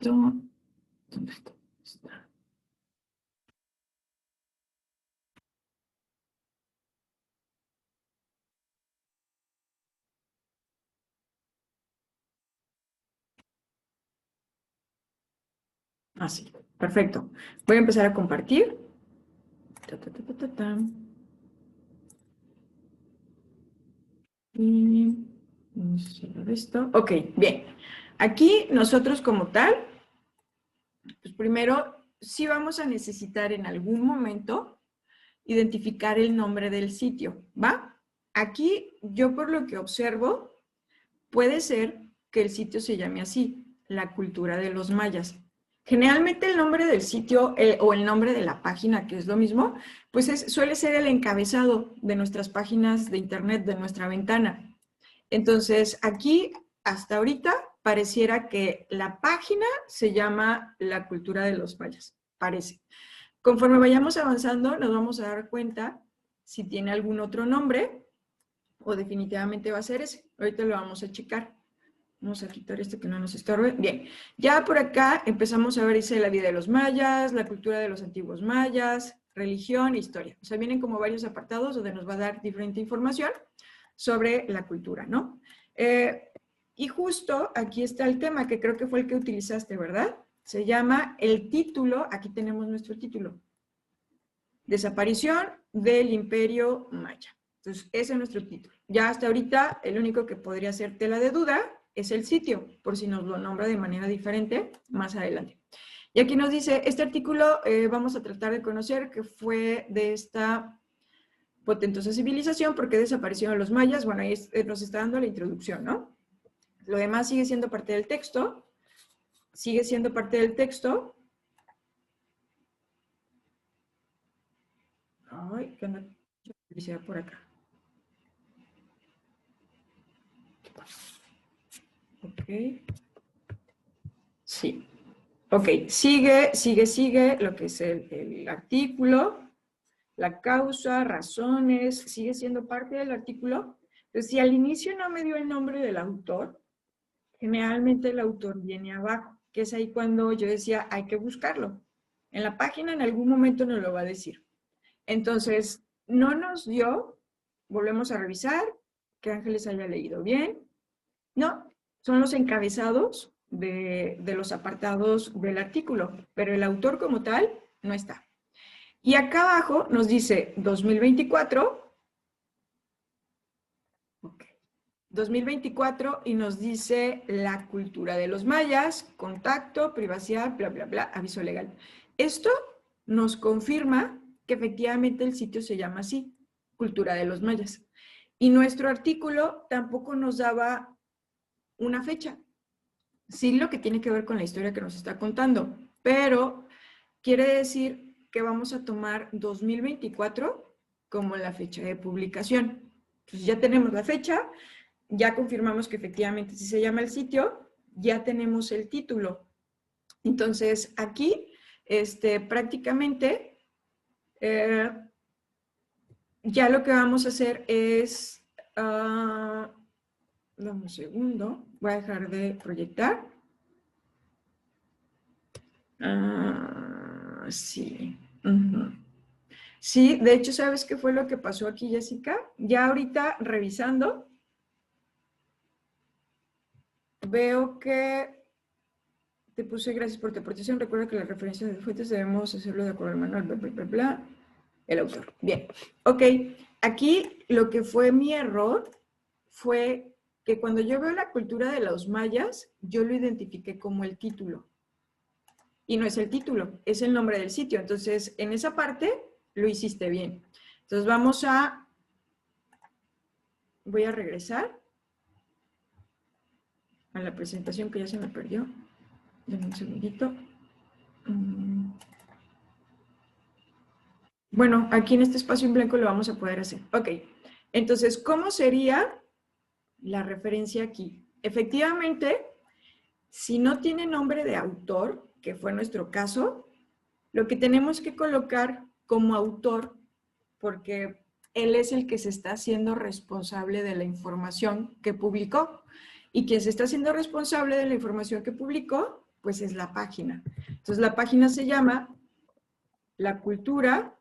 ¿Dónde está? Ah, sí. Perfecto. Voy a empezar a compartir. Ta, ta, ta, ta, ta, ta. Y vamos a cerrar esto. Ok, bien. Aquí nosotros como tal, pues primero sí vamos a necesitar en algún momento identificar el nombre del sitio, ¿va? Aquí yo por lo que observo, puede ser que el sitio se llame así, La Cultura de los Mayas. Generalmente el nombre del sitio o el nombre de la página, que es lo mismo, pues suele ser el encabezado de nuestras páginas de internet, de nuestra ventana. Entonces, aquí, hasta ahorita, pareciera que la página se llama La Cultura de los Mayas, parece. Conforme vayamos avanzando, nos vamos a dar cuenta si tiene algún otro nombre o definitivamente va a ser ese. Ahorita lo vamos a checar. Vamos a quitar esto que no nos estorbe. Bien, ya por acá empezamos a ver, dice la vida de los mayas, la cultura de los antiguos mayas, religión e historia. O sea, vienen como varios apartados donde nos va a dar diferente información sobre la cultura, ¿no? Y justo aquí está el tema que creo que fue el que utilizaste, ¿verdad? Se llama el título, aquí tenemos nuestro título, Desaparición del Imperio Maya. Entonces, ese es nuestro título. Ya hasta ahorita, el único que podría ser tela de duda es el sitio, por si nos lo nombra de manera diferente más adelante. Y aquí nos dice, este artículo vamos a tratar de conocer que fue de esta potentosa civilización, por qué desaparecieron los mayas. Bueno, ahí nos está dando la introducción, ¿no? Lo demás sigue siendo parte del texto, sigue siendo parte del texto. Ay, ¿qué onda? Publicidad por acá. Ok. Sí. Ok, sigue lo que es el artículo, la causa, razones, sigue siendo parte del artículo. Entonces, si al inicio no me dio el nombre del autor, generalmente el autor viene abajo, que es ahí cuando yo decía, hay que buscarlo. En la página en algún momento nos lo va a decir. Entonces, no nos dio, volvemos a revisar, que Ángeles haya leído bien. No, son los encabezados de los apartados del artículo, pero el autor como tal no está. Y acá abajo nos dice 2024, ok, 2024 y nos dice la cultura de los mayas, contacto, privacidad, bla, bla, bla, aviso legal. Esto nos confirma que efectivamente el sitio se llama así, Cultura de los Mayas. Y nuestro artículo tampoco nos daba una fecha. Sí, lo que tiene que ver con la historia que nos está contando, pero quiere decir que vamos a tomar 2024 como la fecha de publicación. Entonces ya tenemos la fecha, ya confirmamos que efectivamente sí se llama el sitio, ya tenemos el título. Entonces aquí prácticamente ya lo que vamos a hacer es, dame un segundo, voy a dejar de proyectar. Sí. Sí, de hecho, ¿sabes qué fue lo que pasó aquí, Jessica? Ya ahorita revisando, veo que te puse gracias por tu aportación. Recuerda que las referencias de fuentes debemos hacerlo de acuerdo al manual, bla, bla, bla, bla. El autor. Bien. Ok. Aquí lo que fue mi error fue que cuando yo veo la cultura de los mayas, yo lo identifiqué como el título. Y no es el título, es el nombre del sitio. Entonces, en esa parte lo hiciste bien. Entonces, voy a regresar a la presentación que ya se me perdió. Denme un segundito. Bueno, aquí en este espacio en blanco lo vamos a poder hacer. Ok, entonces, ¿cómo sería la referencia aquí? Efectivamente, si no tiene nombre de autor, que fue nuestro caso, lo que tenemos que colocar como autor, porque él es el que se está haciendo responsable de la información que publicó. Y quien se está haciendo responsable de la información que publicó, pues es la página. Entonces, la página se llama La Cultura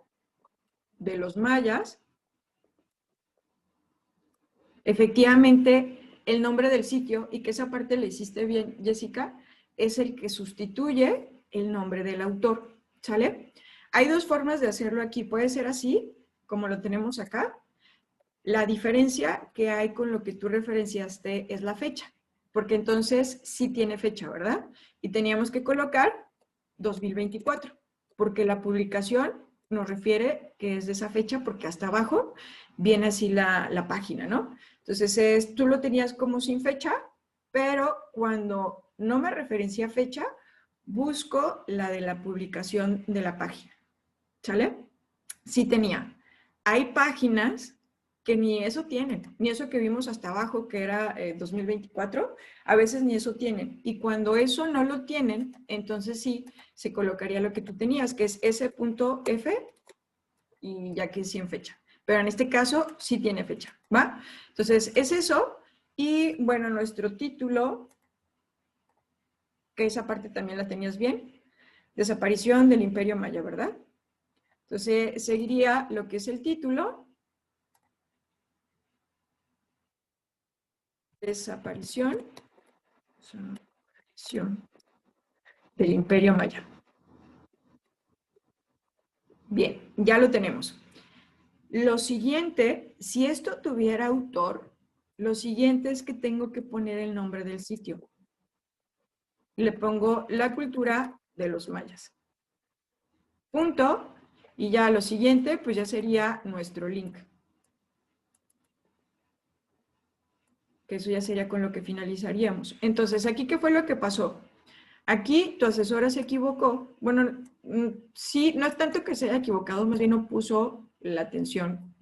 de los Mayas. Efectivamente, el nombre del sitio, y que esa parte le hiciste bien, Jessica, es el que sustituye el nombre del autor, ¿sale? Hay dos formas de hacerlo aquí. Puede ser así, como lo tenemos acá. La diferencia que hay con lo que tú referenciaste es la fecha, porque entonces sí tiene fecha, ¿verdad? Y teníamos que colocar 2024, porque la publicación nos refiere que es de esa fecha, porque hasta abajo viene así la página, ¿no? Entonces, tú lo tenías como sin fecha, pero cuando no me referencia fecha, busco la de la publicación de la página, ¿sale? Sí tenía. Hay páginas que ni eso tienen, ni eso que vimos hasta abajo, que era 2024, a veces ni eso tienen. Y cuando eso no lo tienen, entonces sí se colocaría lo que tú tenías, que es s.f, y ya que es sin fecha. Pero en este caso sí tiene fecha, ¿va? Entonces es eso. Y bueno, nuestro título, que esa parte también la tenías bien, desaparición del Imperio Maya, ¿verdad? Entonces seguiría lo que es el título. Desaparición del Imperio Maya. Bien, ya lo tenemos. Lo siguiente, si esto tuviera autor, lo siguiente es que tengo que poner el nombre del sitio. Le pongo La Cultura de los Mayas. Punto. Y ya lo siguiente, pues ya sería nuestro link. Que eso ya sería con lo que finalizaríamos. Entonces, ¿aquí qué fue lo que pasó? Aquí tu asesora se equivocó. Bueno, sí, no es tanto que se haya equivocado, más bien no puso la atención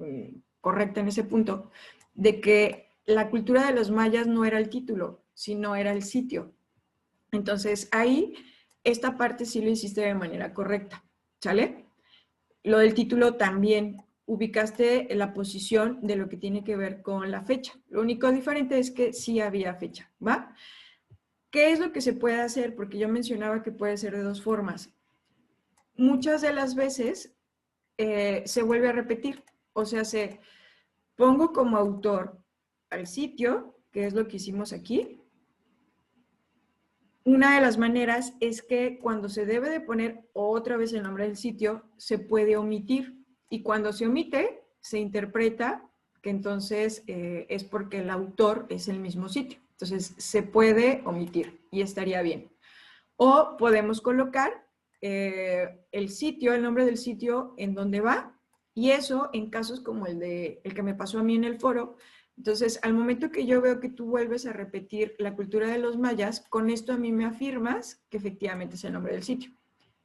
correcta en ese punto, de que la cultura de los mayas no era el título, sino era el sitio. Entonces, ahí, esta parte sí lo hiciste de manera correcta, ¿sale? Lo del título también ubicaste la posición de lo que tiene que ver con la fecha. Lo único diferente es que sí había fecha, ¿va? ¿Qué es lo que se puede hacer? Porque yo mencionaba que puede ser de dos formas. Muchas de las veces se vuelve a repetir, o sea, se pongo como autor al sitio, que es lo que hicimos aquí. Una de las maneras es que cuando se debe de poner otra vez el nombre del sitio, se puede omitir. Y cuando se omite, se interpreta que entonces es porque el autor es el mismo sitio. Entonces, se puede omitir y estaría bien. O podemos colocar el sitio, el nombre del sitio en donde va, y eso en casos como el que me pasó a mí en el foro. Entonces, al momento que yo veo que tú vuelves a repetir la cultura de los mayas, con esto a mí me afirmas que efectivamente es el nombre del sitio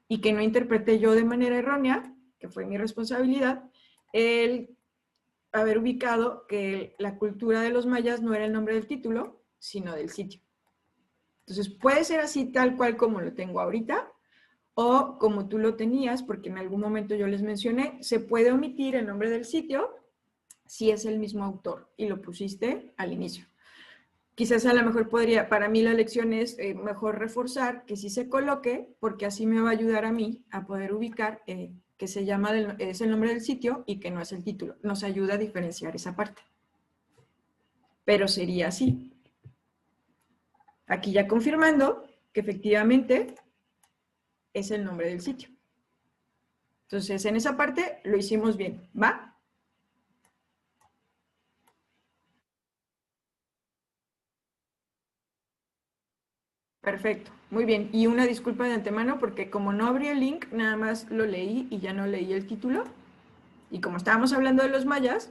y que no interpreté yo de manera errónea, que fue mi responsabilidad, el haber ubicado que la cultura de los mayas no era el nombre del título, sino del sitio. Entonces, puede ser así tal cual como lo tengo ahorita, o como tú lo tenías, porque en algún momento yo les mencioné, se puede omitir el nombre del sitio si es el mismo autor y lo pusiste al inicio. Quizás a lo mejor podría, para mí la lección es mejor reforzar que sí se coloque, porque así me va a ayudar a mí a poder ubicar que se llama, es el nombre del sitio y que no es el título. Nos ayuda a diferenciar esa parte. Pero sería así. Aquí ya confirmando que efectivamente es el nombre del sitio. Entonces, en esa parte lo hicimos bien, ¿va? Perfecto, muy bien. Y una disculpa de antemano porque como no abrí el link, nada más lo leí y ya no leí el título. Y como estábamos hablando de los mayas,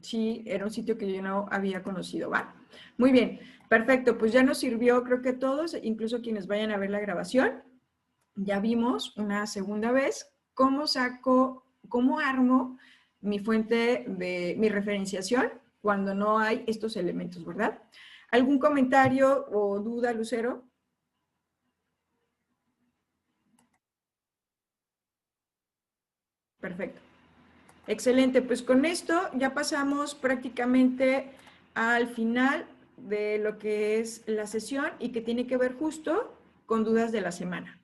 sí, era un sitio que yo no había conocido, ¿va? Muy bien, perfecto, pues ya nos sirvió, creo que todos, incluso quienes vayan a ver la grabación, ya vimos una segunda vez cómo saco, cómo armo mi fuente de mi referenciación cuando no hay estos elementos, ¿verdad? ¿Algún comentario o duda, Lucero? Perfecto. Excelente, pues con esto ya pasamos prácticamente al final de lo que es la sesión y que tiene que ver justo con dudas de la semana.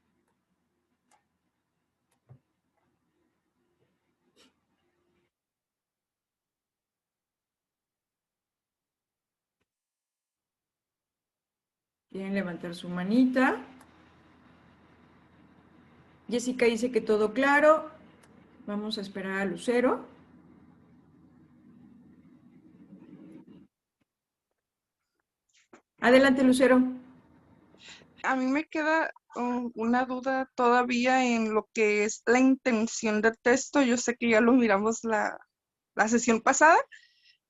Quieren levantar su manita. Jessica dice que todo claro. Vamos a esperar a Lucero. Adelante, Lucero. A mí me queda una duda todavía en lo que es la intención del texto. Yo sé que ya lo miramos la sesión pasada,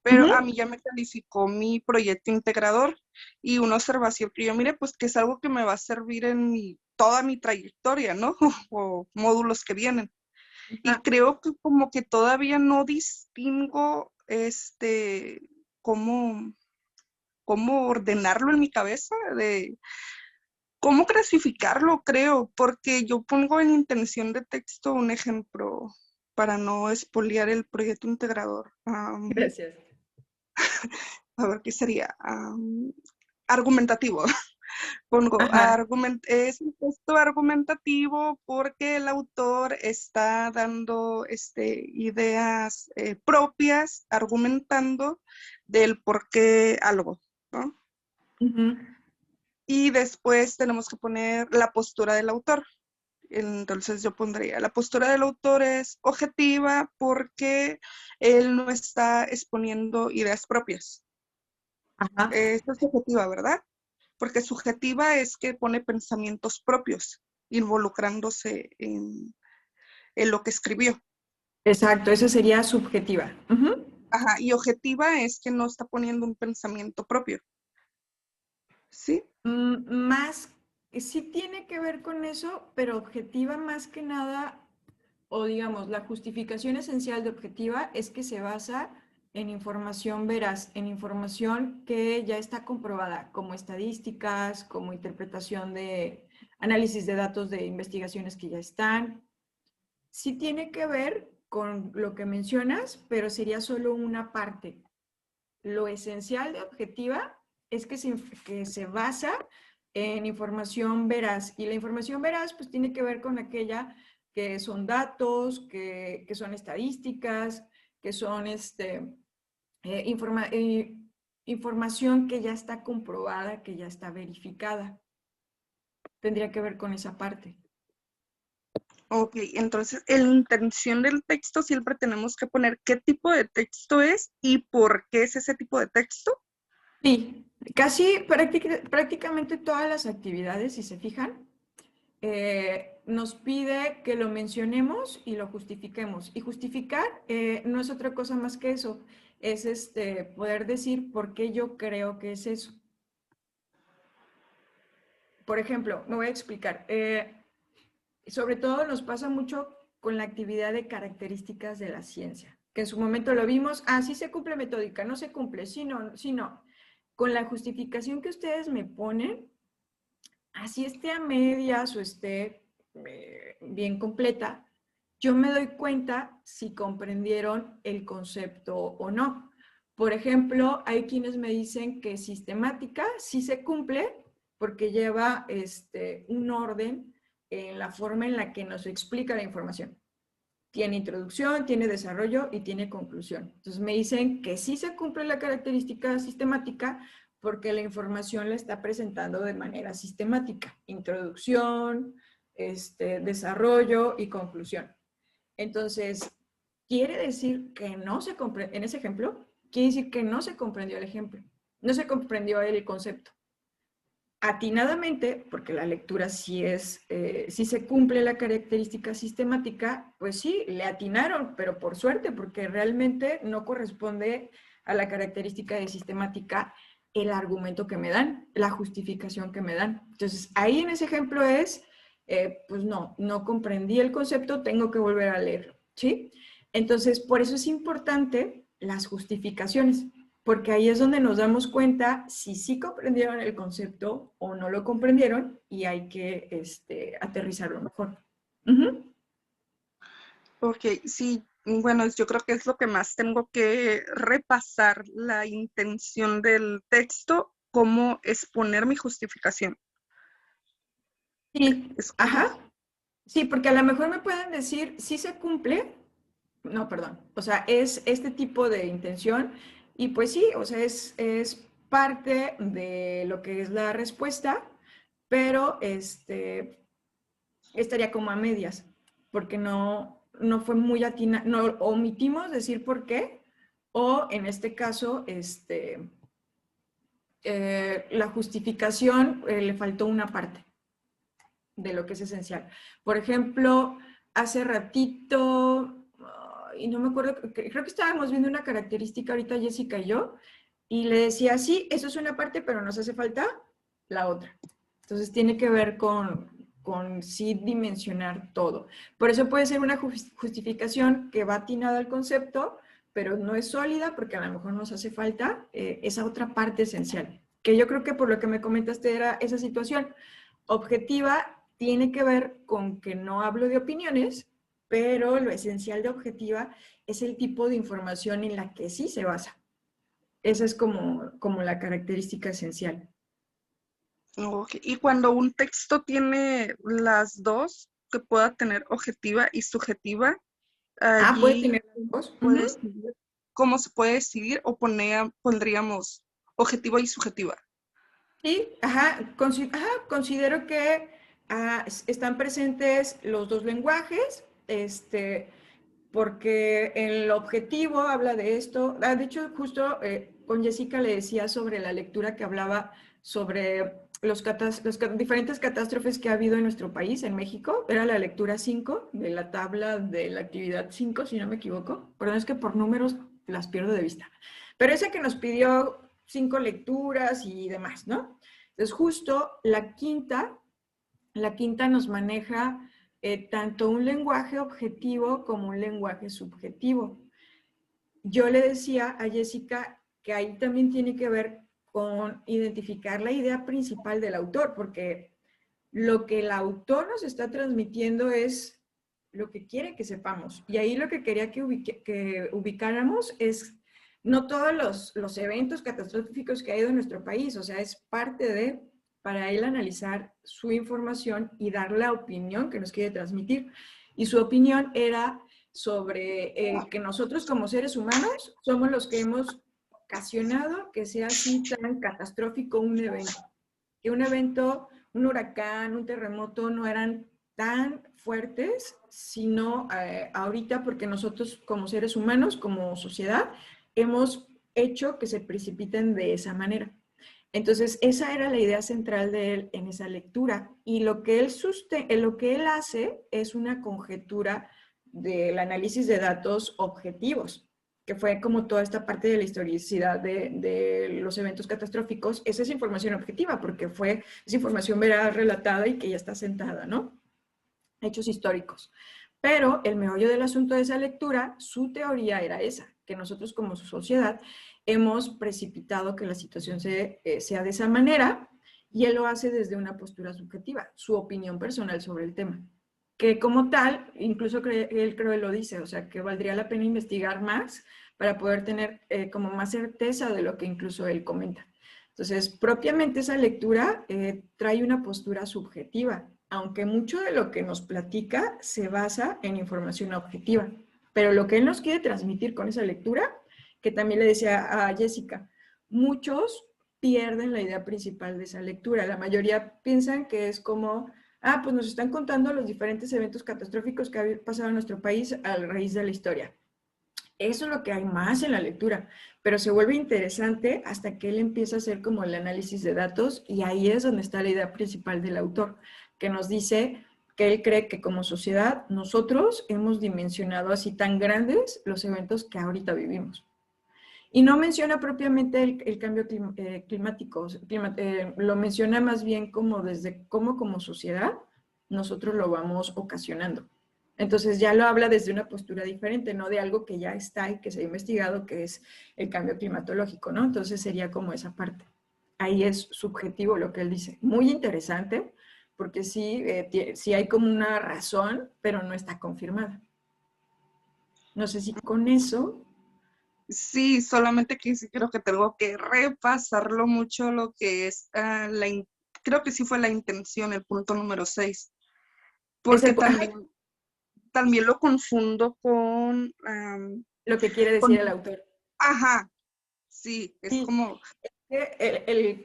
pero a mí ya me calificó mi proyecto integrador y una observación que yo mire, pues que es algo que me va a servir en toda mi trayectoria, ¿no? O módulos que vienen. Y creo que como que todavía no distingo cómo, cómo ordenarlo en mi cabeza, de cómo clasificarlo, creo, porque yo pongo en intención de texto un ejemplo para no espolear el proyecto integrador. Gracias. A ver, ¿qué sería? Argumentativo. Pongo, es un texto argumentativo porque el autor está dando ideas propias, argumentando del por qué algo, ¿no? Y después tenemos que poner la postura del autor. Entonces yo pondría, la postura del autor es objetiva porque él no está exponiendo ideas propias. Esto es objetiva, ¿verdad? Porque subjetiva es que pone pensamientos propios, involucrándose en lo que escribió. Exacto, esa sería subjetiva. Ajá, y objetiva es que no está poniendo un pensamiento propio. ¿Sí? Más, sí tiene que ver con eso, pero objetiva más que nada, o digamos, la justificación esencial de objetiva es que se basa en información veraz, en información que ya está comprobada, como estadísticas, como interpretación de análisis de datos de investigaciones que ya están. Sí tiene que ver con lo que mencionas, pero sería solo una parte. Lo esencial de objetiva es que se basa en información veraz. Y la información veraz pues tiene que ver con aquella que son datos, que son estadísticas, que son información que ya está comprobada, que ya está verificada. Tendría que ver con esa parte. Ok, entonces en la intención del texto siempre tenemos que poner qué tipo de texto es y por qué es ese tipo de texto. Sí, casi prácticamente todas las actividades, si se fijan, nos pide que lo mencionemos y lo justifiquemos. Y justificar no es otra cosa más que eso, es poder decir por qué yo creo que es eso. Por ejemplo, me voy a explicar. Sobre todo nos pasa mucho con la actividad de características de la ciencia, que en su momento lo vimos, sí se cumple metódica, no se cumple, sí, no, sí, no. Con la justificación que ustedes me ponen, así esté a medias o esté bien completa, yo me doy cuenta si comprendieron el concepto o no. Por ejemplo, hay quienes me dicen que sistemática sí se cumple porque lleva un orden en la forma en la que nos explica la información. Tiene introducción, tiene desarrollo y tiene conclusión. Entonces me dicen que sí se cumple la característica sistemática porque la información la está presentando de manera sistemática. Introducción, desarrollo y conclusión. Entonces, quiere decir que no se comprendió, en ese ejemplo, quiere decir que no se comprendió el ejemplo, no se comprendió el concepto. Atinadamente, porque la lectura sí sí se cumple la característica sistemática, pues sí, le atinaron, pero por suerte, porque realmente no corresponde a la característica de sistemática el argumento que me dan, la justificación que me dan. Entonces, ahí en ese ejemplo pues no comprendí el concepto, tengo que volver a leerlo, ¿sí? Entonces, por eso es importante las justificaciones, porque ahí es donde nos damos cuenta si sí comprendieron el concepto o no lo comprendieron y hay que aterrizarlo mejor. Ok, sí, bueno, yo creo que es lo que más tengo que repasar, la intención del texto, cómo exponer mi justificación. Sí, Es como, ajá. Sí, porque a lo mejor me pueden decir, sí se cumple, no, perdón, o sea, es este tipo de intención y pues sí, o sea, es parte de lo que es la respuesta, pero estaría como a medias, porque no fue muy atina, no omitimos decir por qué, o en este caso, la justificación le faltó una parte de lo que es esencial. Por ejemplo, hace ratito, y no me acuerdo, creo que estábamos viendo una característica ahorita Jessica y yo, y le decía, sí, eso es una parte, pero nos hace falta la otra. Entonces tiene que ver con sí dimensionar todo. Por eso puede ser una justificación que va atinada al concepto, pero no es sólida porque a lo mejor nos hace falta esa otra parte esencial. Que yo creo que por lo que me comentaste era esa situación. Objetiva tiene que ver con que no hablo de opiniones, pero lo esencial de objetiva es el tipo de información en la que sí se basa. Esa es como la característica esencial. ok. Y cuando un texto tiene las dos, que pueda tener objetiva y subjetiva, Puede allí tener las dos. puede decidir cómo se puede decidir o pondríamos objetiva y subjetiva. Sí, ajá, considero que están presentes los dos lenguajes, porque el objetivo habla de esto. De hecho, justo con Jessica le decía sobre la lectura que hablaba sobre los diferentes catástrofes que ha habido en nuestro país, en México. Era la lectura 5 de la tabla de la actividad 5, si no me equivoco. Perdón, es que por números las pierdo de vista. Pero esa que nos pidió 5 lecturas y demás, ¿no? Entonces, justo la quinta nos maneja tanto un lenguaje objetivo como un lenguaje subjetivo. Yo le decía a Jessica que ahí también tiene que ver con identificar la idea principal del autor, porque lo que el autor nos está transmitiendo es lo que quiere que sepamos. Y ahí lo que quería que ubicáramos es no todos los eventos catastróficos que ha ido en nuestro país, o sea, es parte de, para él analizar su información y dar la opinión que nos quiere transmitir. Y su opinión era sobre que nosotros como seres humanos somos los que hemos ocasionado que sea así tan catastrófico un evento. Que un evento, un huracán, un terremoto no eran tan fuertes, sino ahorita porque nosotros como seres humanos, como sociedad, hemos hecho que se precipiten de esa manera. Entonces, esa era la idea central de él en esa lectura. Y lo que él hace es una conjetura del análisis de datos objetivos, que fue como toda esta parte de la historicidad de los eventos catastróficos. Esa es información objetiva, porque es información veraz, relatada y que ya está sentada, ¿no? Hechos históricos. Pero el meollo del asunto de esa lectura, su teoría era esa, que nosotros como sociedad hemos precipitado que la situación sea de esa manera y él lo hace desde una postura subjetiva, su opinión personal sobre el tema. que como tal, incluso él creo que lo dice, o sea, que valdría la pena investigar más para poder tener como más certeza de lo que incluso él comenta. Entonces, propiamente esa lectura trae una postura subjetiva, aunque mucho de lo que nos platica se basa en información objetiva. Pero lo que él nos quiere transmitir con esa lectura, que también le decía a Jessica, muchos pierden la idea principal de esa lectura. La mayoría piensan que es como, pues nos están contando los diferentes eventos catastróficos que han pasado en nuestro país a raíz de la historia. Eso es lo que hay más en la lectura, pero se vuelve interesante hasta que él empieza a hacer como el análisis de datos y ahí es donde está la idea principal del autor, que nos dice que él cree que como sociedad nosotros hemos dimensionado así tan grandes los eventos que ahorita vivimos. Y no menciona propiamente el cambio climático, lo menciona más bien como desde cómo como sociedad nosotros lo vamos ocasionando. Entonces ya lo habla desde una postura diferente, no de algo que ya está y que se ha investigado, que es el cambio climatológico, ¿no? Entonces sería como esa parte. Ahí es subjetivo lo que él dice. Muy interesante, porque sí, sí hay como una razón, pero no está confirmada. No sé si con eso... Sí, solamente que sí creo que tengo que repasarlo mucho lo que es creo que sí fue la intención, el punto número 6, Es porque también lo confundo con, lo que quiere decir el autor. Ajá, sí, es Sí, como,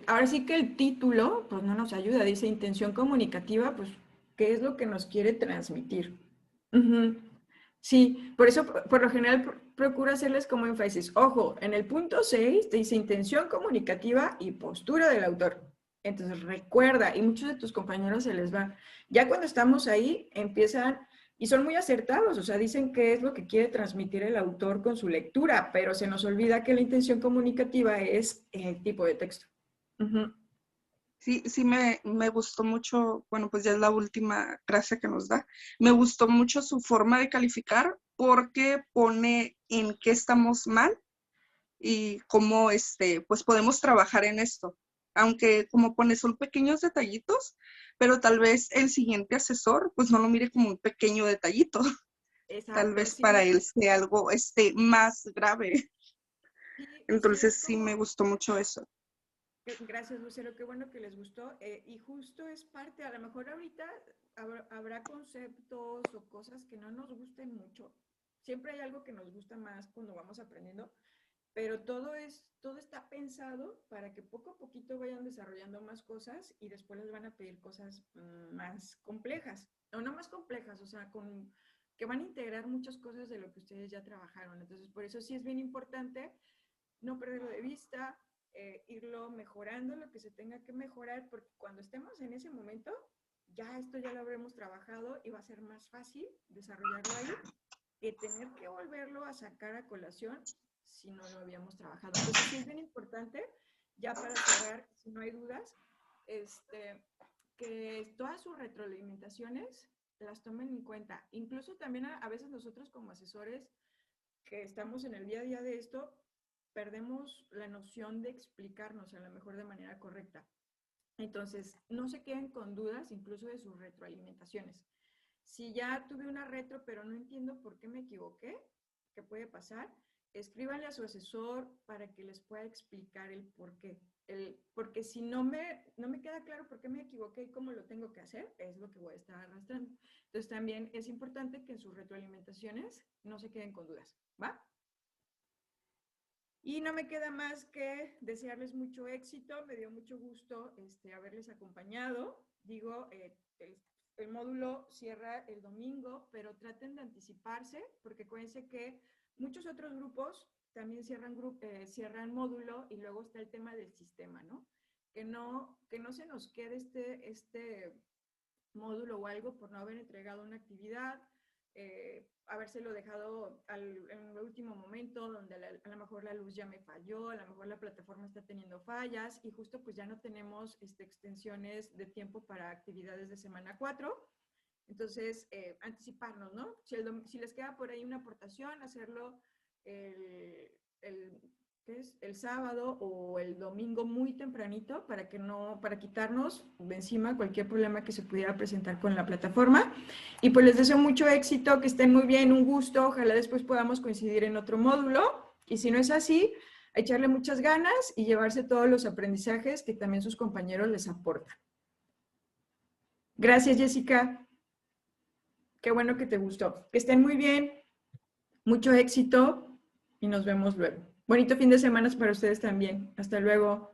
ahora sí que el título, pues no nos ayuda, dice intención comunicativa, pues, ¿qué es lo que nos quiere transmitir? Ujú. Sí, por eso por lo general procuro hacerles como énfasis. Ojo, en el punto 6 te dice intención comunicativa y postura del autor. Entonces recuerda, y muchos de tus compañeros se les va. Ya cuando estamos ahí, empiezan, y son muy acertados, o sea, dicen qué es lo que quiere transmitir el autor con su lectura, pero se nos olvida que la intención comunicativa es el tipo de texto. Ujú. sí me gustó mucho, bueno, pues ya es la última clase que nos da, me gustó mucho su forma de calificar porque pone en qué estamos mal y cómo pues podemos trabajar en esto. Aunque como pone, son pequeños detallitos, pero tal vez el siguiente asesor pues no lo mire como un pequeño detallito. Tal Exacto, vez para sí. él sea algo más grave. Sí, es Entonces sí me como, gustó mucho eso. gracias, Lucero, qué bueno que les gustó. Y justo es parte, a lo mejor ahorita habrá conceptos o cosas que no nos gusten mucho. Siempre hay algo que nos gusta más cuando vamos aprendiendo, pero todo está pensado para que poco a poquito vayan desarrollando más cosas y después les van a pedir cosas más complejas, o no más complejas, o sea, que van a integrar muchas cosas de lo que ustedes ya trabajaron. Entonces, por eso sí es bien importante no perderlo de vista, irlo mejorando lo que se tenga que mejorar, porque cuando estemos en ese momento, ya esto ya lo habremos trabajado y va a ser más fácil desarrollarlo ahí que tener que volverlo a sacar a colación si no lo habíamos trabajado. Entonces sí es bien importante, ya para cerrar, si no hay dudas, que todas sus retroalimentaciones las tomen en cuenta. Incluso también a veces nosotros como asesores que estamos en el día a día de esto, perdemos la noción de explicarnos a lo mejor de manera correcta. Entonces, no se queden con dudas incluso de sus retroalimentaciones. Si ya tuve una retro, pero no entiendo por qué me equivoqué, ¿qué puede pasar? Escríbanle a su asesor para que les pueda explicar el por qué. Porque si no me queda claro por qué me equivoqué y cómo lo tengo que hacer, es lo que voy a estar arrastrando. Entonces también es importante que en sus retroalimentaciones no se queden con dudas, ¿va? Y no me queda más que desearles mucho éxito. Me dio mucho gusto haberles acompañado. Digo, el módulo cierra el domingo, pero traten de anticiparse, porque acuérdense que muchos otros grupos también cierran módulo y luego está el tema del sistema, ¿no? Que no se nos quede este módulo o algo por no haber entregado una actividad, habérselo dejado en el último momento, donde a lo mejor la luz ya me falló, a lo mejor la plataforma está teniendo fallas y justo pues ya no tenemos extensiones de tiempo para actividades de semana 4. Entonces, anticiparnos, ¿no? Si les queda por ahí una aportación, hacerlo el que es el sábado o el domingo muy tempranito para quitarnos de encima cualquier problema que se pudiera presentar con la plataforma. Y pues les deseo mucho éxito, que estén muy bien, un gusto, ojalá después podamos coincidir en otro módulo. Y si no es así, a echarle muchas ganas y llevarse todos los aprendizajes que también sus compañeros les aportan. Gracias, Jessica. Qué bueno que te gustó. Que estén muy bien, mucho éxito y nos vemos luego. Bonito fin de semana para ustedes también. Hasta luego.